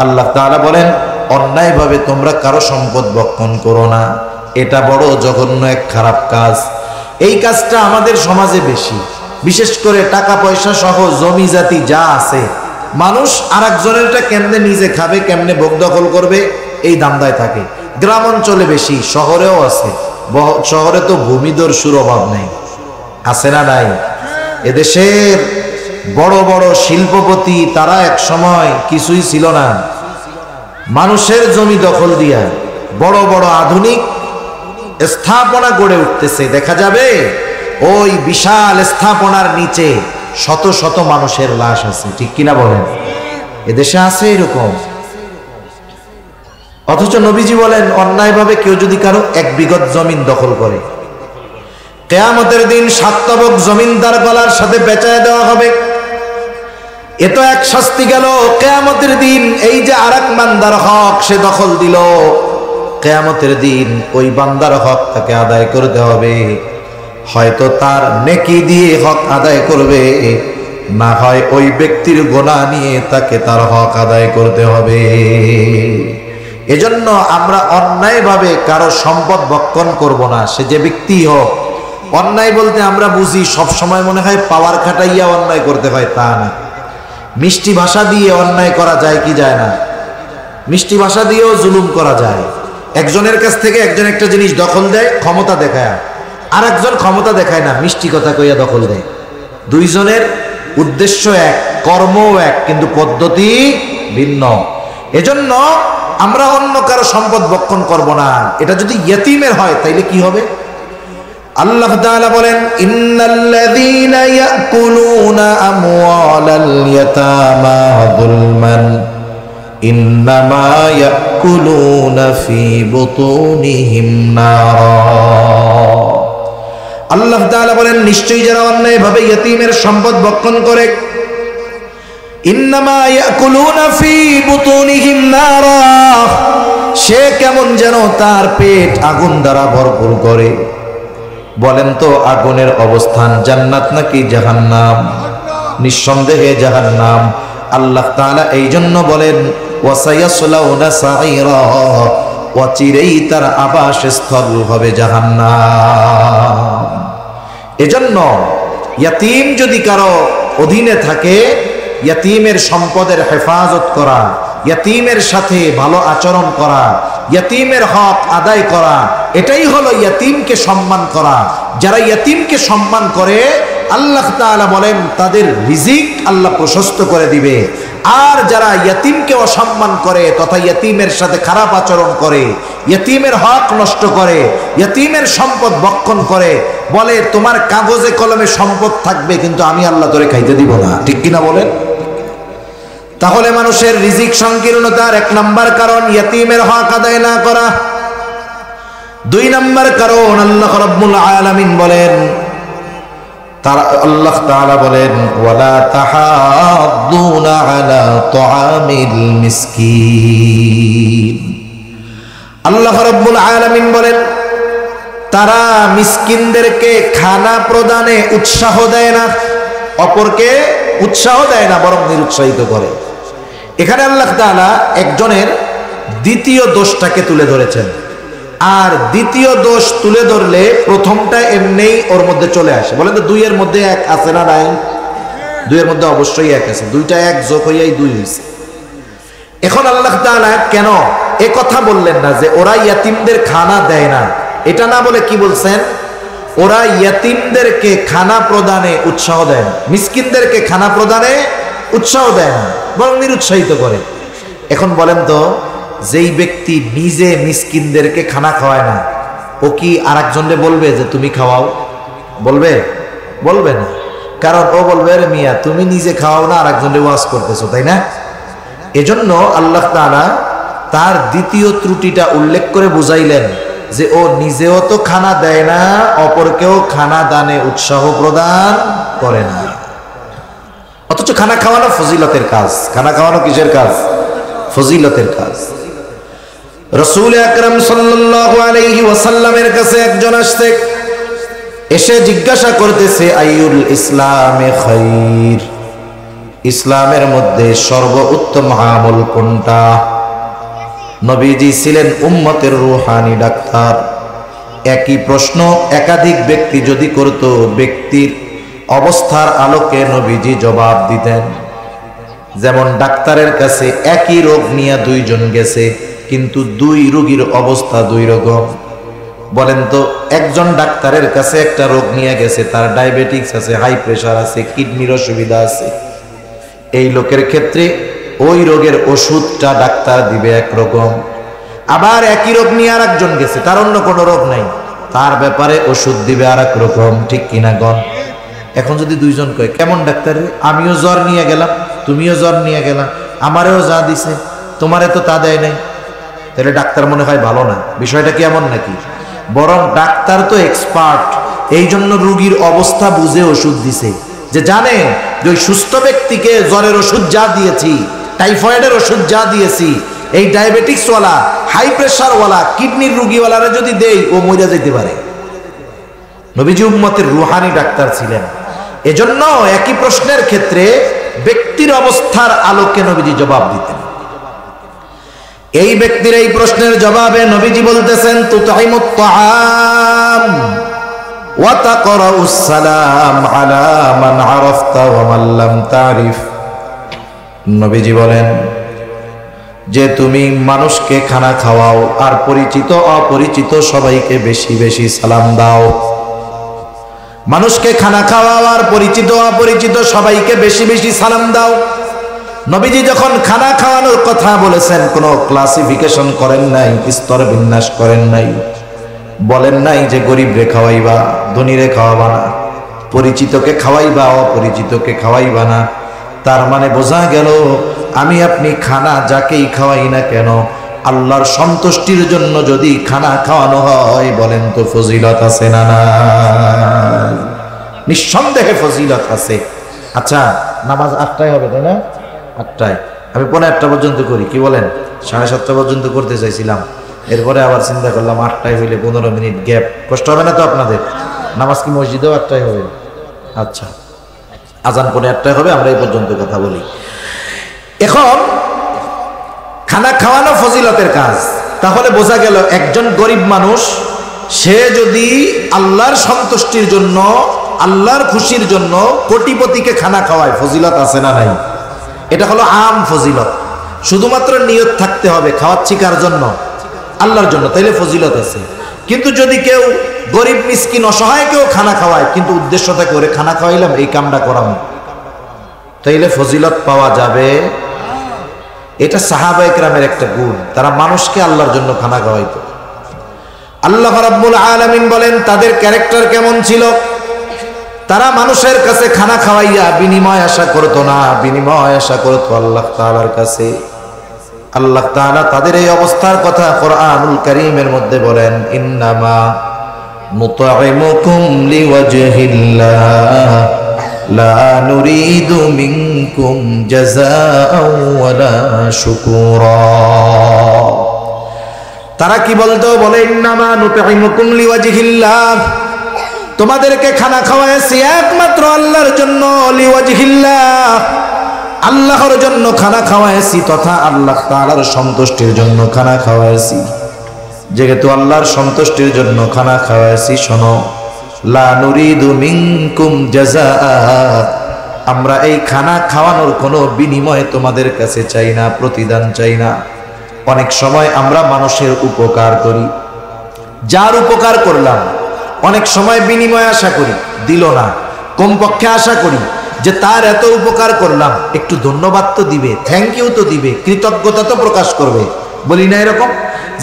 আল্লাহ তাআলা বলেন, অন্যায়ভাবে তোমরা কারো সম্পদ ভক্ষণ করো না। এটা বড় জঘন্য এক খারাপ কাজ। এই কাজটা আমাদের সমাজে বেশি, বিশেষ করে টাকা পয়সা সহ জমি জাতি যা আছে, মানুষ আর একজনেরটা কেমনে নিজে খাবে, কেমনে ভোগ দখল করবে, এই ধান্দায় থাকে। গ্রাম অঞ্চলে বেশি, শহরেও আছে। শহরে তো ভূমিদস্যুর অভাব নেই, আছে না নাই? এদেশের বড় বড় শিল্পপতি তারা এক সময় কিছুই ছিল না, মানুষের জমি দখল দিয়া বড় বড় আধুনিক স্থাপনা গড়ে উঠতেছে। দেখা যাবে ওই বিশাল স্থাপনার নিচে শত শত মানুষের লাশ আছে, ঠিক কিনা বলেন? এদেশে আছে এরকম। অথচ নবীজি বলেন, অন্যায়ভাবে কেউ যদি কারো এক বিঘত জমিন দখল করে, কিয়ামতের দিন 7 তবক জমিন তার গলার সাথে বেচায় দেওয়া হবে। এ তো এক শাস্তি গেল। কিয়ামতের দিন এই যে আরেক বান্দার হক সে দখল দিল, কিয়ামতের দিন ওই বান্দার হক তাকে আদায় করতে হবে। হয়তো তার নেকি দিয়ে হক আদায় করবে, না হয় ওই ব্যক্তির গুনাহ নিয়ে তাকে তার হক আদায় করতে হবে। এজন্য আমরা অন্যায়ভাবে কারো সম্পদ ভক্ষণ করব না, সে যে ব্যক্তি হোক। অন্যায় বলতে আমরা বুঝি সব সময় মনে হয় পাওয়ার খাটাইয়া অন্যায় করতে হয়, তা না। মিষ্টি ভাষা দিয়ে অন্যায় করা যায় কি যায় না? মিষ্টি ভাষা দিয়েও জুলুম করা যায়। একজনের কাছ থেকে একজন একটা জিনিস দখল দেয় ক্ষমতা দেখায়, আর একজন ক্ষমতা দেখায় না, মিষ্টি কথা কইয়া দখল দেয়। দুইজনের উদ্দেশ্য এক, কর্মও এক, কিন্তু পদ্ধতি ভিন্ন। এজন্য আমরা অন্য কারো সম্পদ ভক্ষণ করব না। এটা যদি ইয়তীমের হয় তাইলে কি হবে? আল্লাহ তাআলা বলেন, ইন্নাল্লাযীনা ইয়াকুলুনা আমওয়ালাল ইয়াতামা যুলমান ইন্নামা ইয়াকুলুনা ফি বুতুনিহিম নারা। আল্লাহ তাআলা বলেন, নিশ্চয়ই যারা অন্যায়ভাবে ইয়তীমের সম্পদ ভক্ষণ করে, ইন্নামা ইয়াকুলুনা ফি বুতুনিহিম নারা, সে কেমন যেন তার পেট আগুন দ্বারা ভরপুর করে। বলেন তো আগুনের অবস্থান জান্নাত নাকি জাহান্নাম? নিঃসন্দেহে জাহান্নাম। আল্লাহ তাআলা এই জন্য বলেন, ওয়াসায়াসলাউনা সাঈরা, অচিরেই তার আবাসস্থল হবে জাহান্নাম। এজন্য ইয়তীম যদি কারো অধীনে থাকে, ইয়তীমের সম্পদের হেফাজত করা, ইয়তীমের সাথে ভালো আচরণ করা, ইয়তীমের হক আদায় করা, এটাই হলো ইয়তীমকে সম্মান করা। যারা ইয়তীমকে সম্মান করে, আল্লাহ তাআলা বলেন তাদের রিজিক আল্লাহ প্রশস্ত করে দিবে। আর যারা ইয়তীমকে অসম্মান করে তথা ইয়তীমের সাথে খারাপ আচরণ করে, ইয়তীমের হক নষ্ট করে, ইয়তীমের সম্পদ ভক্ষণ করে, বলে তোমার কাগজে কলমে সম্পদ থাকবে কিন্তু আমি আল্লাহ তোরে খাইতে দিব না, ঠিক কিনা বলেন? তাহলে মানুষের রিজিক সংকীর্ণতার 1 নম্বর কারণ ইয়তীমের হক আদায় না করা। 2 নম্বর কারণ আল্লাহ রাব্বুল আলামিন বলেন, আল্লাহ তাআলা বলেন, ওয়ালা তাহাদ্দুনা আলা তুআমিল মিসকিন। আল্লাহ রাব্বুল আলামিন বলেন, তারা মিসকিনদেরকে খানা প্রদানে উৎসাহ দেয় না, অপরকে উৎসাহ দেয় না, বরং নিরুৎসাহিত করে। এখানে আল্লাহ তাআলা একজনের দ্বিতীয় দোষটাকে তুলে ধরেছেন। আর দ্বিতীয় দোষ তুলে ধরলে প্রথমটা এমনিই ওর মধ্যে চলে আসে। বলেন তো 2 এর মধ্যে 1 আছে না নাই? 2 এর মধ্যে অবশ্যই 1 আছে। 2টা 1 যোগ হইয়াই 2 হইছে। এখন আল্লাহ তাআলা কেন এ কথা বললেন না যে ওরা ইয়তীমদের খানা দেয় না? এটা না বলে কি বলছেন? ওরা ইয়তীমদেরকে খানা প্রদানে উৎসাহ দেয় না, মিসকিনদেরকে খানা প্রদানে উৎসাহ দেয় না, বরং নিরুৎসাহিত করে। এখন বলেন তো, যেই ব্যক্তি নিজে মিসকিনদেরকে খানা খাওয়ায় না, ও কি আরেকজনকে বলবে যে তুমি খাওয়াও? বলবে? বলবে না। কারণ ও বলবে রে মিয়া তুমি নিজে খাওয়াও না, আর একজনের ওয়াজ করতেছো, তাই না? এজন্য আল্লাহ তাআলা তার দ্বিতীয় ত্রুটিটা উল্লেখ করে বুঝাইলেন যে ও নিজেও তো খানা দেয় না, অপরকেও খানা দানে উৎসাহ প্রদান করে না। অথচ খানা খাওয়ানো ফজিলতের কাজ। খানা খাওয়ানো কিসের কাজ? ফজিলতের কাজ। রাসূল আকরাম সাল্লাল্লাহু আলাইহি ওয়াসাল্লামের কাছে একজন আসছে, এসে জিজ্ঞাসা করতেছে আইয়ুল ইসলামে খায়র, ইসলামের মধ্যে সর্বোত্তম আমল কোনটা? নবীজি ছিলেন উম্মতের রূহানি ডাক্তার। একই প্রশ্ন একাধিক ব্যক্তি যদি করত, ব্যক্তির অবস্থার আলোকে নবীজি জবাব দিতেন। যেমন ডাক্তারের কাছে একই রোগ নিয়ে দুইজন গেছে, কিন্তু দুই রোগীর অবস্থা দুই রকম। বলেন তো, একজন ডাক্তারের কাছে একটা রোগ নিয়ে গেছে, তার ডায়াবেটিস আছে, হাই প্রেশার আছে, কিডনির অসুবিধা আছে। এই লোকের ক্ষেত্রে ওই রোগের ওষুধটা ডাক্তার দিবে একরকম। আবার একই রোগ নিয়ে আর একজন গেছে, তার অন্য কোনো রোগ নাই, তার ব্যাপারে ওষুধ দিবে আর এক রকম। ঠিক কিনা গণ? এখন যদি দুইজন কয় কেমন ডাক্তার, আমিও জ্বর নিয়ে গেলাম, তুমিও জ্বর নিয়ে গেলাম, আমারেও যা দিছে তোমারে তো তা দেয় নাই, তাহলে ডাক্তার মনে হয় ভালো না। বিষয়টা কি এমন নাকি? বরং ডাক্তার তো এক্সপার্ট, এই জন্য রোগীর অবস্থা বুঝে ওষুধ দিছে, যে জানে যে ওই সুস্থ ব্যক্তিকে জ্বরের ওষুধ যা দিয়েছি, টাইফয়েডের ওষুধ যা দিয়েছি, এই ডায়াবেটিক্সওয়ালা, হাই প্রেশারওয়ালা, কিডনির রোগীওয়ালারা যদি দেই ও মরে যেতে পারে। নবীজি উম্মতের রুহানি ডাক্তার ছিলেন। এজন্য একই প্রশ্নের ক্ষেত্রে ব্যক্তির অবস্থার আলোকে নবীজি জবাব দিতেন। এই ব্যক্তির এই প্রশ্নের জবাবে নবীজি বলতেছেন তুতাইমুত তাআম ওয়া তাকরাউস সালাম আলা মান আরাফতা ওয়া মান লাম তারিফ। নবীজি বলেন যে তুমি মানুষকে খানা খাওয়াও, আর পরিচিত অপরিচিত সবাইকে বেশি বেশি সালাম দাও। মানুষকে খানা খাওয়াও আর পরিচিত অপরিচিত সবাইকে বেশি বেশি সালাম দাও। নবীজি যখন খানা খাওয়ানোর কথা বলেছেন, কোনো ক্লাসিফিকেশন করেন নাই, স্তর বিন্যাস করেন নাই, বলেন নাই যে গরিবরে খাওয়াইবা, ধনীরে খাওয়াবা না, পরিচিতকে খাওয়াইবা, অপরিচিতকে খাওয়াইবা না। তার মানে বোঝা গেল আমি আপনি খানা যাকেই খাওয়াই না কেন, আল্লাহর সন্তুষ্টির জন্য যদি খানা খাওয়ানো হয়, বলেন তো ফজিলত আছে না? না, নিঃসন্দেহে ফজিলত আছে। আচ্ছা, নামাজ 8টায় হবে তাই না? 8টায়। আমি 8:45 পর্যন্ত করি, কি বলেন? 7:30 পর্যন্ত করতে চাইছিলাম, এরপরে আবার চিন্তা করলাম 8টায় হইলে 15 মিনিট গ্যাপ, কষ্ট হবে না তো আপনাদের? নামাজ কি মসজিদেও 8টায় হবে? আচ্ছা, আজান 8:45 হবে, আমরা এই পর্যন্ত কথা বলি। এখন খানা খাওয়ানো ফজিলতের কাজ। তাহলে বোঝা গেল একজন গরিব মানুষ, সে যদি আল্লাহর সন্তুষ্টির জন্য, আল্লাহর খুশির জন্য কোটিপতিকে খানা খাওয়ায়, ফজিলত আছে না নাই? এটা হলো আম ফজিলত। শুধুমাত্র নিয়ত থাকতে হবে খাওয়াচ্ছি কার জন্য? আল্লাহর জন্য, তাইলে ফজিলত আছে। কিন্তু যদি কেউ গরিব মিসকিন অসহায় কেউ খানা খাওয়ায়, কিন্তু উদ্দেশ্য থাকে ওরে খানা খাওয়াইলাম এই কামটা করাম, তাইলে ফজিলত পাওয়া যাবে। এটা সাহাবায়ে কেরামের একটা গুণ, তারা মানুষকে আল্লাহর জন্য খানা খাওয়াইতো। আল্লাহ রাব্বুল আলামিন বলেন তাদের ক্যারেক্টার কেমন ছিল। তারা মানুষের কাছে খানা খাওয়াইয়া বিনিময় আশা করতো না, বিনিময় আশা করতো আল্লাহ তাআলার কাছে। আল্লাহ তাআলা তাদের এই অবস্থার কথা কোরআনুল কারীমের মধ্যে বলেন, ইন্নামা নুতঈমুকুম লিওয়াজহিল্লাহ লা নুরিদু মিনকুম জাযাআও ওয়ালা শুকুরা। তারা কি বলতো? বলে ইন্নামা নুতঈমুকুম লিওয়াজহিল্লাহ, তোমাদেরকে খানা খাওয়াইছি একমাত্র আল্লাহর জন্য, লিওয়াজহিল্লাহ, আল্লাহর জন্য খানা খাওয়াইছি, তথা আল্লাহ তাআলার সন্তুষ্টির জন্য খানা খাওয়াইছি। যেহেতু আল্লাহর সন্তুষ্টির জন্য খানা খাওয়াইছি, শোনো, লা নুরিদু মিনকুম জাযাআ, আমরা এই খানা খাওয়ানোর কোনো বিনিময় তোমাদের কাছে চাই না, প্রতিদান চাই না। অনেক সময় আমরা মানুষের উপকার করি, যার উপকার করলাম অনেক সময় বিনিময় আশা করি, দিল না, কমপক্ষে আশা করি যে তার এত উপকার করলাম, একটু ধন্যবাদ তো দিবে, থ্যাংক ইউ তো দিবে, কৃতজ্ঞতা তো প্রকাশ করবে। বলি না এরকম?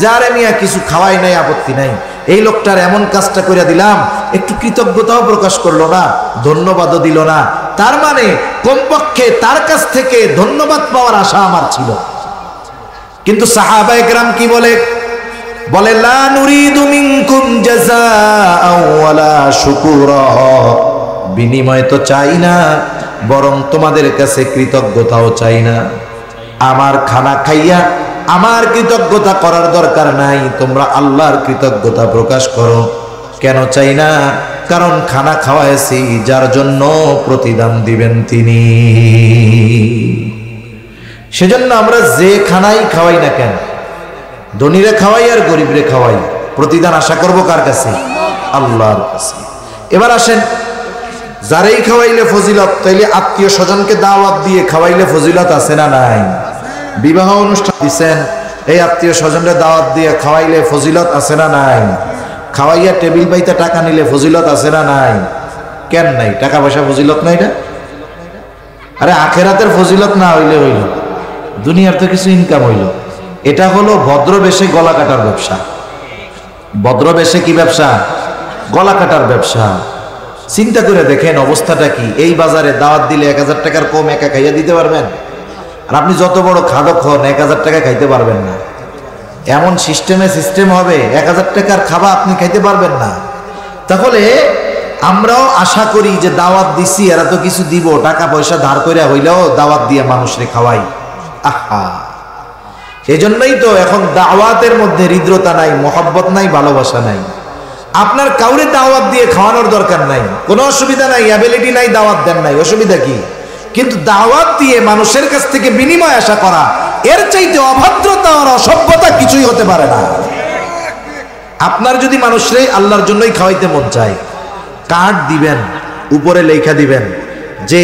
যারে মিয়া কিছু খাওয়াই নাই আপত্তি নাই, এই লোকটার এমন কাজটা করে দিলাম, একটু কৃতজ্ঞতাও প্রকাশ করলো না, ধন্যবাদও দিল না। তার মানে কমপক্ষে তার কাছ থেকে ধন্যবাদ পাওয়ার আশা আমার ছিল। কিন্তু সাহাবায়ে কেরাম কি বলে লা নুরিদু মিনকুম জাযাআও ওয়ালা শুকুরা, বিনিময় তো চাই না, বরং তোমাদের কাছে কৃতজ্ঞতাও চাই না। আমার খানা খাইয়া আমার কৃতজ্ঞতা করার দরকার নাই, তোমরা আল্লাহর কৃতজ্ঞতা প্রকাশ করো। কেন চাই না? কারণ খানা খাওয়াইছি যার জন্য প্রতিদান দিবেন তিনি। সেজন্য আমরা যে খানাই খাওয়াই না কেন, ধনীরে খাওয়াই আর গরিবরে খাওয়াই, প্রতিদান আশা করব কার কাছে? আল্লাহর কাছে। এবার আসেন, যারাই খাওয়াইলে ফজিলত, তাইলে আত্মীয় স্বজনকে দাওয়াত দিয়ে খাওয়াইলে ফজিলত আছে না নাই? বিবাহ অনুষ্ঠান দিচ্ছেন, এই আত্মীয় স্বজনকে দাওয়াত দিয়ে খাওয়াইলে ফজিলত আছে না নাই? খাওয়াইয়া টেবিল পাইতে টাকা নিলে ফজিলত আছে না নাই? কেন নাই? টাকা পয়সা ফজিলত নাই না? আরে আখেরাতের ফজিলত না হইলে হইল, দুনিয়ার তো কিছু ইনকাম হইল। এটা হলো ভদ্রবেশে গলা কাটার ব্যবসা। ভদ্রবেশে কি ব্যবসা? গলা কাটার ব্যবসা। চিন্তা করে দেখেন অবস্থাটা কি। এই বাজারে দাওয়াত দিলে 1000 টাকার কম একা খাইয়া দিতে পারবেন? আর আপনি যত বড় খাদক হন 1000 টাকা খাইতে পারবেন না। এমন সিস্টেম হবে 1000 টাকার খাবার আপনি খাইতে পারবেন না। তাহলে আমরাও আশা করি যে দাওয়াত দিছি, এরা তো কিছু দিব, টাকা পয়সা ধার করে হইলেও দাওয়াত দিয়ে মানুষরে খাওয়াই। আহা, এজন্যই তো এখন দাওয়াতের মধ্যে হৃদ্রতা নাই, মহব্বত নাই, ভালোবাসা নাই। আপনার কাউরে দাওয়াত দিয়ে খাওয়ানোর দরকার নাই, কোনো অসুবিধা নাই, অ্যাবিলিটি নাই, দাওয়াত দেন নাই, অসুবিধা কি? কিন্তু দাওয়াত দিয়ে মানুষের কাছ থেকে বিনিময় আশা করা, এর চাইতে অভদ্রতা আর অসভ্যতা কিছুই হতে পারে না। আপনার যদি মানুষরে আল্লাহর জন্যই খাওয়াইতে মন চায়, কার্ড দিবেন, উপরে লেখা দিবেন যে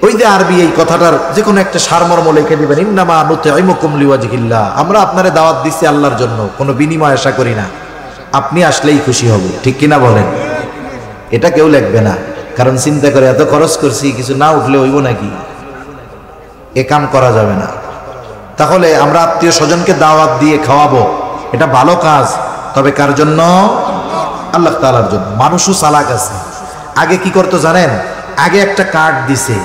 ওই যে আরবি এই কথাটার যে কোনো একটা সারমর্ম লিখে দিবেন, ইন্নামা নুতঈমুকুম লিওয়াজহিল্লাহ, আমরা আপনারে দাওয়াত দিচ্ছি আল্লাহর জন্য, কোনো বিনিময় আশা করি না, আপনি আসলেই খুশি হব। ঠিক কিনা বলেন? এটা কেউ লিখবে না, কারণ চিন্তা করে এত খরচ করছি, কিছু না উঠলে হইব নাকি? এ কাম করা যাবে না। তাহলে আমরা আত্মীয় স্বজনকে দাওয়াত দিয়ে খাওয়াবো, এটা ভালো কাজ, তবে কার জন্য? আল্লাহ তাআলার জন্য। মানুষও চালাক আছে। আগে কি করতো জানেন? আগে একটা কার্ড দিছে,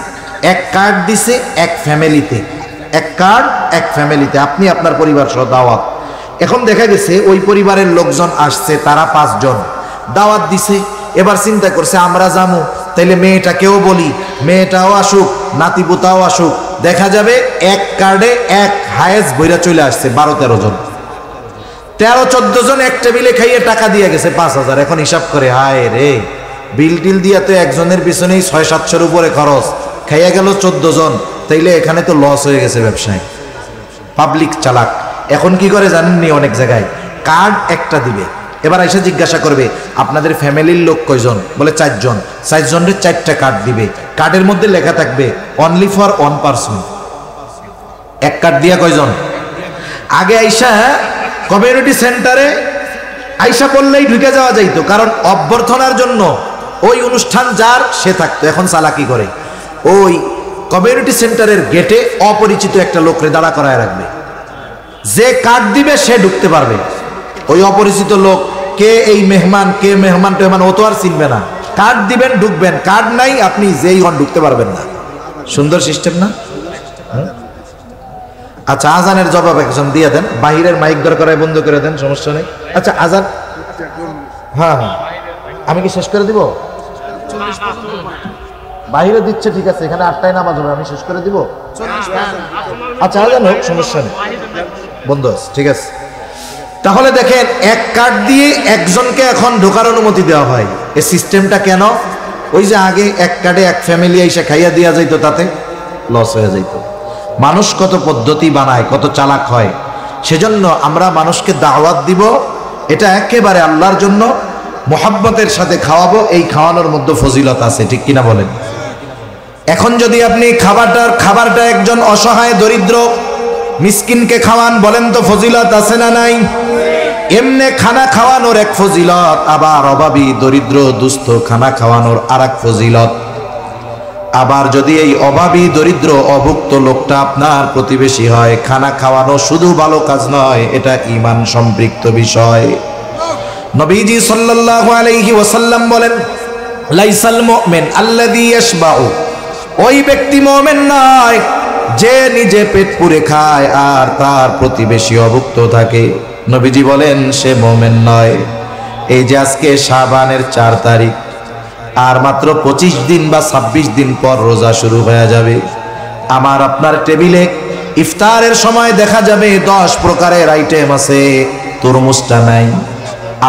এক কার্ড দিছে এক ফ্যামিলিতে, এক কার্ড এক ফ্যামিলিতে, আপনি আপনার পরিবার সহ দাওয়াত। এখন দেখা গেছে ওই পরিবারের লোকজন আসছে, তারা 5 জন দাওয়াত দিছে। এবার চিন্তা করছে আমরা যাবো, তাইলে মেয়েটাকেও বলি, মেয়েটাও আসুক, নাতিপুতাও আসুক। দেখা যাবে এক কার্ডে এক হায়েস বইরা চলে আসছে 12-13 জন, 13-14 জন এক টেবিলে খাইয়ে টাকা দিয়ে গেছে 5000। এখন হিসাব করে, হায় রে, বিল টিল দিয়া তো একজনের পিছনেই 600-700-র উপরে খরচ, খাইয়া গেল 14 জন, তাইলে এখানে তো লস হয়ে গেছে ব্যবসায়। পাবলিক চালাক। এখন কি করে জানেননি? অনেক জায়গায় কার্ড একটা দিবে, এবার এসে জিজ্ঞাসা করবে আপনাদের ফ্যামিলির লোক কয়জন? বলে 4 জন। 4 জনের 4টা কার্ড দিবে, কার্ডের মধ্যে লেখা থাকবে অনলি ফর 1 পারসন। এক কার্ড দিয়া কয়জন? আগে আইসা কমিউনিটি সেন্টারে আইসা বললেই ঢুকে যাওয়া যাইতো, কারণ অভ্যর্থনার জন্য ওই অনুষ্ঠান যার সে থাকতো। এখন চালাকি করে ওই কমিউনিটি সেন্টারের গেটে অপরিচিত একটা লোকরে দাঁড়া করায় রাখবে, যে কার্ড দিবে সে ঢুকতে পারবে। ওই অপরিচিত লোক কে এই মেহমান, কে মেহমান টেহমান, ও তো আর চিনবে না। কার্ড দিবেন, ঢুকবেন, কার্ড নাই, আপনি যেই হন ঢুকতে পারবেন না। সুন্দর সিস্টেম না? আচ্ছা, আজানের জবাব একজন দিয়ে দেন, বাহিরের মাইক দরকার হয় বন্ধ করে দেন, সমস্যা নেই। আচ্ছা আজান, হ্যাঁ হ্যাঁ, আমি কি শেষ করে দিব? বাহিরে দিচ্ছে, ঠিক আছে, এখানে 8টায় নামাজ হবে, আমি শেষ করে দিব। আচ্ছা আজান হোক, সমস্যা নেই, বন্ধ আছে, ঠিক আছে। তাহলে দেখেন, এক কার্ড দিয়ে একজনকে এখন ঢোকার অনুমতি দেওয়া হয়। এই সিস্টেমটা কেন? ওই যে আগে এক কার্ডে এক ফ্যামিলি এসে খাইয়া দেওয়া যাইত, তাতে লস হয়ে যাইত। মানুষ কত পদ্ধতি বানায়, কত চালাক হয়। সেজন্য আমরা মানুষকে দাওয়াত দিব, এটা একেবারে আল্লাহর জন্য মোহাব্বতের সাথে খাওয়াবো। এই খাওয়ানোর মধ্যে ফজিলত আছে, ঠিক কিনা বলেন? এখন যদি আপনি খাবারটা একজন অসহায় দরিদ্র মিসকিনকে খাওয়ান, বলেন তো ফজিলত আছে না নাই? এমনে খানা খাওয়ানোর এক ফজিলত, আবার অভাবী দরিদ্র দুস্থ খানা খাওয়ানোর আর এক ফজিলত। আবার যদি এই অভাবী দরিদ্র অভুক্ত লোকটা আপনার প্রতিবেশী হয়, খানা খাওয়ানো শুধু ভালো কাজ নয়, এটা ঈমান সম্পৃক্ত বিষয়। নবীজি সাল্লাল্লাহু আলাইহি ওয়াসাল্লাম বলেন, লাইসাল মুমিন আল্লাযী ইয়াশবাউ, ওই ব্যক্তি মুমিন নয় যে নিজে পেট পুরে খায় আর তার প্রতিবেশী অভুক্ত থাকে। নবীজি বলেন সে মুমিন নয়। এই যে আজকে শাবানের 4 তারিখ, আর মাত্র 25 দিন বা 26 দিন পর রোজা শুরু হয়ে যাবে। আমার আপনার টেবিলে ইফতারের সময় দেখা যাবে 10 প্রকারের আইটেম আছে, তরমুজটা নাই।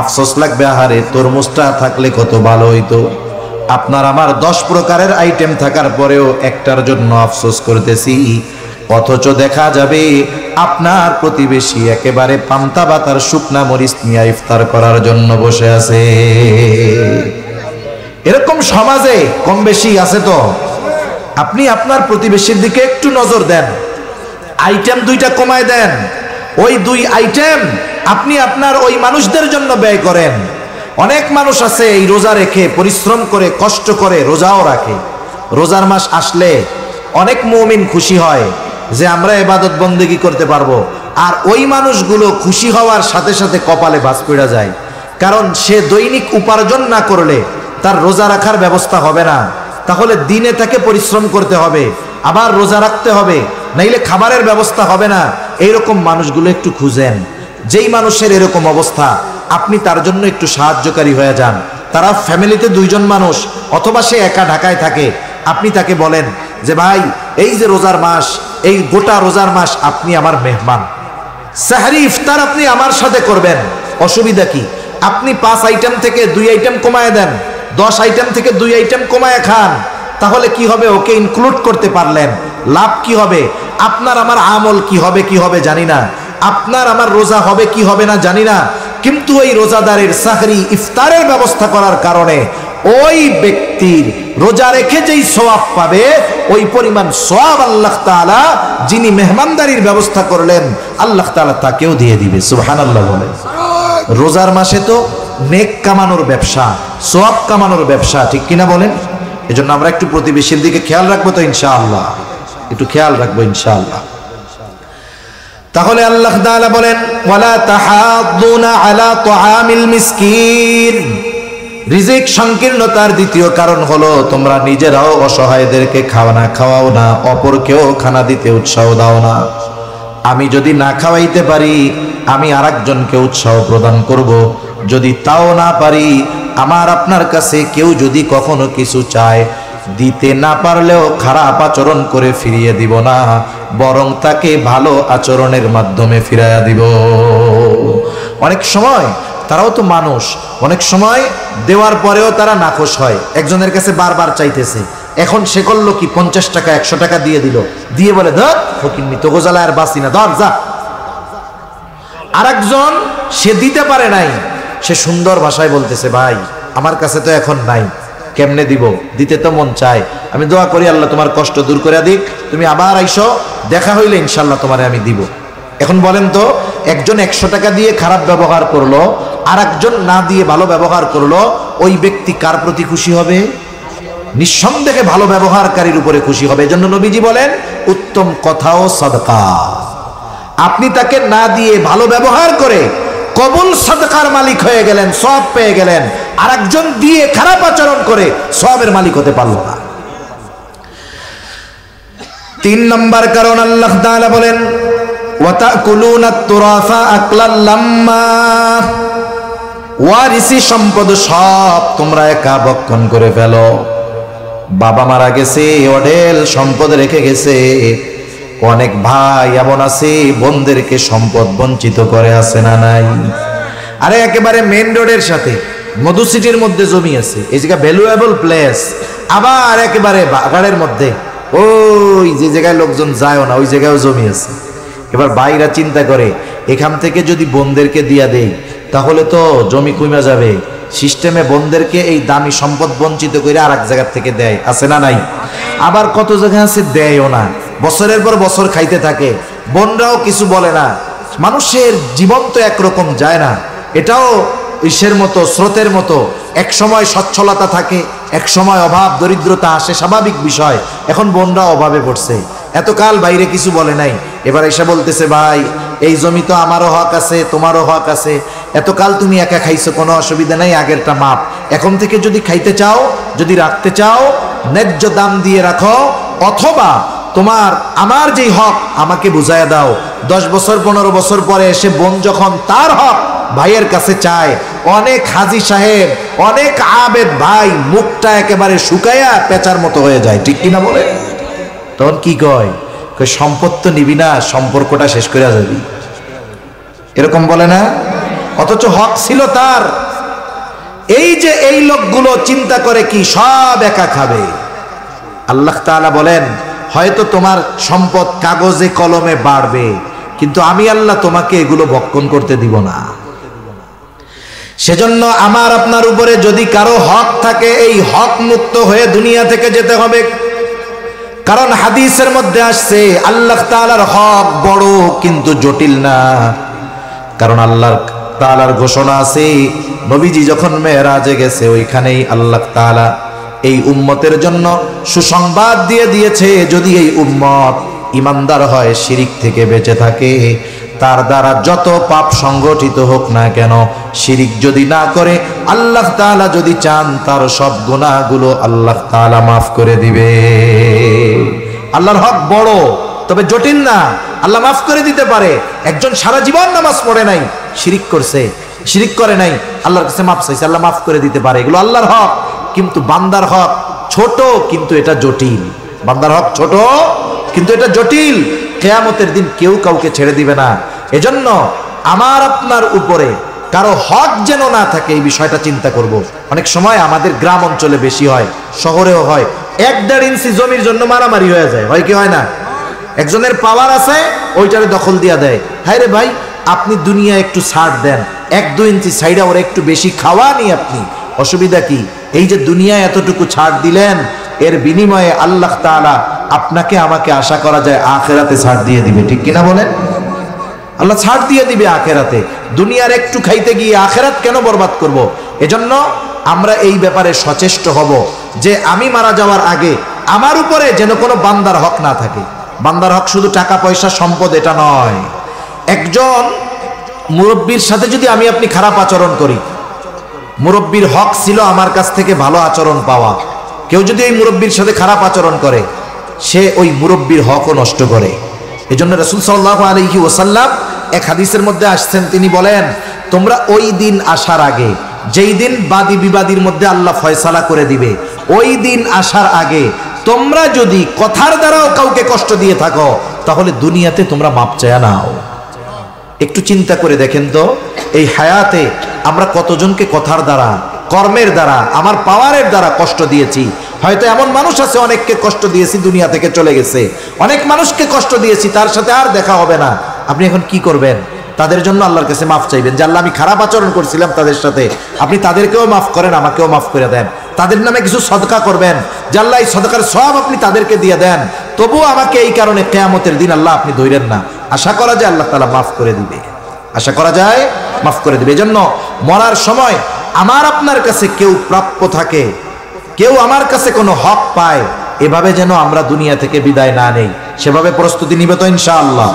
আফসোস লাগবে, আহারে তরমুজটা থাকলে কত ভালো হইতো। আপনার আমার 10 প্রকারের আইটেম থাকার পরেও একটার জন্য আফসোস করতেছি, অথচ দেখা যাবে আপনার প্রতিবেশী একেবারে পান্তা ভাতার শুকনা মরিচ নিয়ে ইফতার করার জন্য বসে আছে। এরকম সমাজে কম বেশি আছে তো। আপনি আপনার প্রতিবেশীর দিকে একটু নজর দেন, আইটেম 2টা কমায় দেন, ওই 2 আইটেম আপনি আপনার ওই মানুষদের জন্য ব্যয় করেন। অনেক মানুষ আছে এই রোজা রেখে পরিশ্রম করে কষ্ট করে রোজাও রাখে। রোজার মাস আসলে অনেক মুমিন খুশি হয় যে আমরা ইবাদত বন্দেগী করতে পারবো, আর ওই মানুষগুলো খুশি হওয়ার সাথে সাথে কপালে ভাঁজ পড়ে যায়, কারণ সে দৈনিক উপার্জন না করলে তার রোজা রাখার ব্যবস্থা হবে না। তাহলে দিনে তাকে পরিশ্রম করতে হবে, আবার রোজা রাখতে হবে, নাইলে খাবারের ব্যবস্থা হবে না। এইরকম মানুষগুলো একটু খুঁজেন। যেই মানুষের এরকম অবস্থা, আপনি তার জন্য একটু সাহায্যকারী হয়ে যান। তারা ফ্যামিলিতে 2 জন মানুষ, অথবা সে একা ঢাকায় থাকে, আপনি তাকে বলেন যে ভাই, এই যে রোজার মাস, এই গোটা রোজার মাস আপনি আমার মেহমান, সাহরি ইফতার আপনি আমার সাথে করবেন, অসুবিধা কি? আপনি 5 আইটেম থেকে 2 আইটেম কমায় দেন, 10 আইটেম থেকে 2 আইটেম কমায় খান। তাহলে কি হবে? ওকে ইনক্লুড করতে পারলেন, লাভ কি হবে? আপনার আমার আমল কি হবে জানি না, আপনার আমার রোজা হবে কি হবে না জানি না, কিন্তু ওই রোজাদারের সাহরি ইফতারের ব্যবস্থা করার কারণে ওই ব্যক্তির রোজা রেখে যেই সওয়াব পাবে, ওই পরিমাণ সওয়াব আল্লাহ তাআলা যিনি মেহমানদারির ব্যবস্থা করলেন, আল্লাহ তাআলা তাকেও দিয়ে দিবে। সুবহানাল্লাহ বলে। রোজার মাসে তো নেক কামানোর ব্যবসা, সওয়াব কামানোর ব্যবসা, ঠিক কিনা বলেন? এজন্য আমরা একটু প্রতিবেশীর দিকে খেয়াল রাখবো তো ইনশাআল্লাহ, একটু খেয়াল রাখবো ইনশাআল্লাহ। তাহলে আল্লাহ তাআলা বলেন, ওয়ালা তাহাদ্দুনা আলা তুআমিল মিসকিন। রিজিক সংকীর্ণতার দ্বিতীয় কারণ হলো তোমরা নিজেরাও অসহায়দেরকে খাওয়াও না, অপরকেও খানা দিতে উৎসাহ দাও না। আমি যদি না খাওয়াইতে পারি, আমি আরেকজনকে উৎসাহ প্রদান করব। যদি তাও না পারি, আমার আপনার কাছে কেউ যদি কখনো কিছু চায়, দিতে না পারলেও খারাপ আচরণ করে ফিরিয়ে দিব না, বরং তাকে ভালো আচরণের মাধ্যমে ফিরাইয়া দিব। অনেক সময় তারাও তো মানুষ, অনেক সময় দেওয়ার পরেও তারা নাখোশ হয়। একজনের কাছে বারবার চাইতেছে, এখন সে করলো কি, 50 টাকা 100 টাকা দিয়ে দিল, দিয়ে বলে ধর ফকিন্নি, তো গোজালা আর বাঁচি না, ধর যা। আরেকজন সে দিতে পারে নাই, সে সুন্দর ভাষায় বলতেছে, ভাই আমার কাছে তো এখন নাই, কেমনে দিব, দিতে তো মন চায়, আমি দোয়া করি আল্লাহ তোমার কষ্ট দূর করে দিক, তুমি আবার আইসো, দেখা হইলে ইনশাল্লাহ তোমারে আমি দিব। এখন বলেন তো, একজন 100 টাকা দিয়ে খারাপ ব্যবহার করলো, আর একজন না দিয়ে ভালো ব্যবহার করলো, ওই ব্যক্তি কার প্রতি খুশি হবে? নিঃসন্দেহে ভালো ব্যবহারকারীর উপরে খুশি হবে। এজন্য নবীজি বলেন, উত্তম কথাও সাদকা। আপনি তাকে না দিয়ে ভালো ব্যবহার করে কবুল সাদকার মালিক হয়ে গেলেন, সওয়াব পেয়ে গেলেন। আর একজন দিয়ে খারাপ আচরণ করে সওয়াবের মালিক হতে পারলো না। 3 নম্বর কারণ আল্লাহ তাআলা বলেন, ওয়াতাকুলুনা তুরাসা আকলাল লাম্মা। ওয়ারিসি সম্পদ সব তোমরা একা ভক্ষণ করে ফেলো। বাবা মারা গেছে, অঢেল সম্পদ রেখে গেছে, অনেক ভাই এমন আছে বোনদেরকে সম্পদ বঞ্চিত করে, আছে না নাই? আরে একেবারে মেইন রোডের সাথে মধু সিটির মধ্যে জমি আছে, এই জায়গা ভ্যালুয়েবল প্লেস, আবার একেবারে বাগানের মধ্যে ওই যে জায়গায় লোকজন যায়ও না, ওই জায়গায়ও জমি আছে। এবার ভাইরা চিন্তা করে, এখান থেকে যদি বোনদেরকে দিয়া দেই তাহলে তো জমি কমে যাবে, সিস্টেমে বোনদেরকে এই দামি সম্পদ বঞ্চিত করে আর এক জায়গা থেকে দেয়, আছে না নাই? আবার কত জায়গা আছে দেয়ও না, বছরের পর বছর খাইতে থাকে, বোনরাও কিছু বলে না। মানুষের জীবন তো একরকম যায় না, এটাও ইসের মতো, স্রোতের মতো, এক সময় সচ্ছলতা থাকে, এক সময় অভাব দরিদ্রতা আসে, স্বাভাবিক বিষয়। এখন বোনরা অভাবে পড়ছে, এতকাল বাইরে কিছু বলে নাই, এবার এসে বলতেছে ভাই এই জমি তো আমারও হক আছে, তোমারও হক আছে, এতকাল তুমি একা খাইছো, কোনো অসুবিধা নাই, আগেরটা মাপ। এখন থেকে যদি খাইতে চাও, যদি রাখতে চাও, ন্যায্য দাম দিয়ে রাখো, অথবা তোমার আমার যেই হক আমাকে বুঝাইয়া দাও। 10 বছর 15 বছর পরে এসে বোন যখন তার হক ভাইয়ের কাছে চায়, অনেক হাজী সাহেব, অনেক আবেদ ভাই মুখটা একেবারে শুকায়া পেঁচার মতো হয়ে যায়, ঠিক কিনা বলে? তখন কি কয়? সম্পদ তো নিবি না, সম্পর্কটা শেষ করে যাবি, এরকম বলে না? অথচ হক ছিল তার। এই যে এই লোকগুলো চিন্তা করে কি সব একা খাবে। আল্লাহ তাআলা বলেন, হয়তো তোমার সম্পদ কাগজে কলমে বাড়বে, কিন্তু আমি আল্লাহ তোমাকে এগুলো ভক্ষণ করতে দিব না। সেজন্য আমার আপনার উপরে যদি কারো হক থাকে, এই হক মুক্ত হয়ে দুনিয়া থেকে যেতে হবে। কারণ হাদিসের মধ্যে আসছে আল্লাহ তাআলার হক বড় কিন্তু জটিল না। কারণ আল্লাহ তাআলার ঘোষণা আছে, নবীজি যখন মেরাজে গেছে ওইখানেই আল্লাহ তাআলা এই উম্মতের জন্য সুসংবাদ দিয়ে দিয়েছে, যদি এই উম্মত ইমানদার হয়, শিরিক থেকে বেঁচে থাকে, তার দ্বারা যত পাপ সংগঠিত হোক না কেন, শিরিক যদি না করে, আল্লাহ তাআলা যদি চান তার সব গুনাহগুলো আল্লাহ তাআলা মাফ করে দিবে। আল্লাহর হক বড়, তবে জটিল না, আল্লাহ মাফ করে দিতে পারে। একজন সারা জীবন নামাজ পড়ে নাই, শিরিক করছে, শিরিক করে নাই, আল্লাহর কাছে মাফ চাইছে, আল্লাহ মাফ করে দিতে পারে। এগুলো আল্লাহর হক। কিন্তু বান্দার হক ছোট, কিন্তু এটা জটিল। বান্দার হক ছোট, কিন্তু এটা জটিল। কিয়ামতের দিন কেউ কাউকে ছেড়ে দিবে না। এজন্য আমার আপনার উপরে কারো হক যেন না থাকে, এই বিষয়টা চিন্তা করব। অনেক সময় আমাদের গ্রাম অঞ্চলে বেশি হয়, শহরেও হয়, 1-1.5 ইঞ্চি জমির জন্য মারামারি হয়ে যায়, হয় কি হয় না? একজনের পাওয়ার আছে, ওইটারে দখল দিয়া দেয়। হায় রে ভাই, আপনি দুনিয়া একটু ছাড় দেন, 1-2 ইঞ্চি সাইডে ওরা একটু বেশি খাওয়া নি আপনি, অসুবিধা কি? এই যে দুনিয়া এতটুকু ছাড় দিলেন, এর বিনিময়ে আল্লাহ তাআলা আপনাকে আমাকে আশা করা যায় আখিরাতে ছাড় দিয়ে দিবে, ঠিক কিনা বলেন? আল্লাহ ছাড় দিয়ে দিবে আখিরাতে। দুনিয়ার একটু খাইতে গিয়ে আখিরাত কেন বরবাদ করব? এজন্য আমরা এই ব্যাপারে সচেষ্ট হব যে আমি মারা যাওয়ার আগে আমার উপরে যেন কোনো বান্দার হক না থাকে। বান্দার হক শুধু টাকা পয়সা সম্পদ এটা নয়। একজন মুরব্বীর সাথে যদি আমি আপনি খারাপ আচরণ করি, মুরব্বীর হক ছিল আমার কাছ থেকে ভালো আচরণ পাওয়া। কেউ যদি ওই মুরব্বীর সাথে খারাপ আচরণ করে, সে ওই মুরব্বীর হকও নষ্ট করে। এজন্য রাসূল সাল্লাল্লাহু আলাইহি ওয়াসাল্লাম এক হাদিসের মধ্যে আসছেন, তিনি বলেন, তোমরা ওই দিন আসার আগে, যেই দিন বাদী বিবাদীর মধ্যে আল্লাহ ফয়সালা করে দিবে, ওই দিন আসার আগে তোমরা যদি কথার দ্বারাও কাউকে কষ্ট দিয়ে থাকো, তাহলে দুনিয়াতে তোমরা মাপ চায়া নাও। একটু চিন্তা করে দেখেন তো, এই হায়াতে আমরা কতজনকে কথার দ্বারা, কর্মের দ্বারা, আমার পাওয়ারের দ্বারা কষ্ট দিয়েছি। হয়তো এমন মানুষ আছে অনেককে কষ্ট দিয়েছি, দুনিয়া থেকে চলে গেছে। অনেক মানুষকে কষ্ট দিয়েছি, তার সাথে আর দেখা হবে না। আপনি এখন কি করবেন? তাদের জন্য আল্লাহর কাছে মাফ চাইবেন যে আল্লাহ, আমি খারাপ আচরণ করছিলাম তাদের সাথে, আপনি তাদেরকেও মাফ করেন, আমাকেও মাফ করে দেন। তাদের নামে কিছু সদকা করবেন যে আল্লাহ, এই সদকার সওয়াব আপনি তাদেরকে দিয়ে দেন, তবুও আমাকে এই কারণে কিয়ামতের দিন আল্লাহ আপনি ধইরেন না। আশা করা যায় আল্লাহ তাআলা মাফ করে দিবে, আশা করা যায় মাফ করে দিবে। এজন্য মরার সময় আমার আপনার কাছে কেউ প্রাপ্য থাকে, কেউ আমার কাছে কোনো হক পায়, এভাবে যেন আমরা দুনিয়া থেকে বিদায় না নেই। সেভাবে প্রস্তুতি নিবে তো ইনশাআল্লাহ।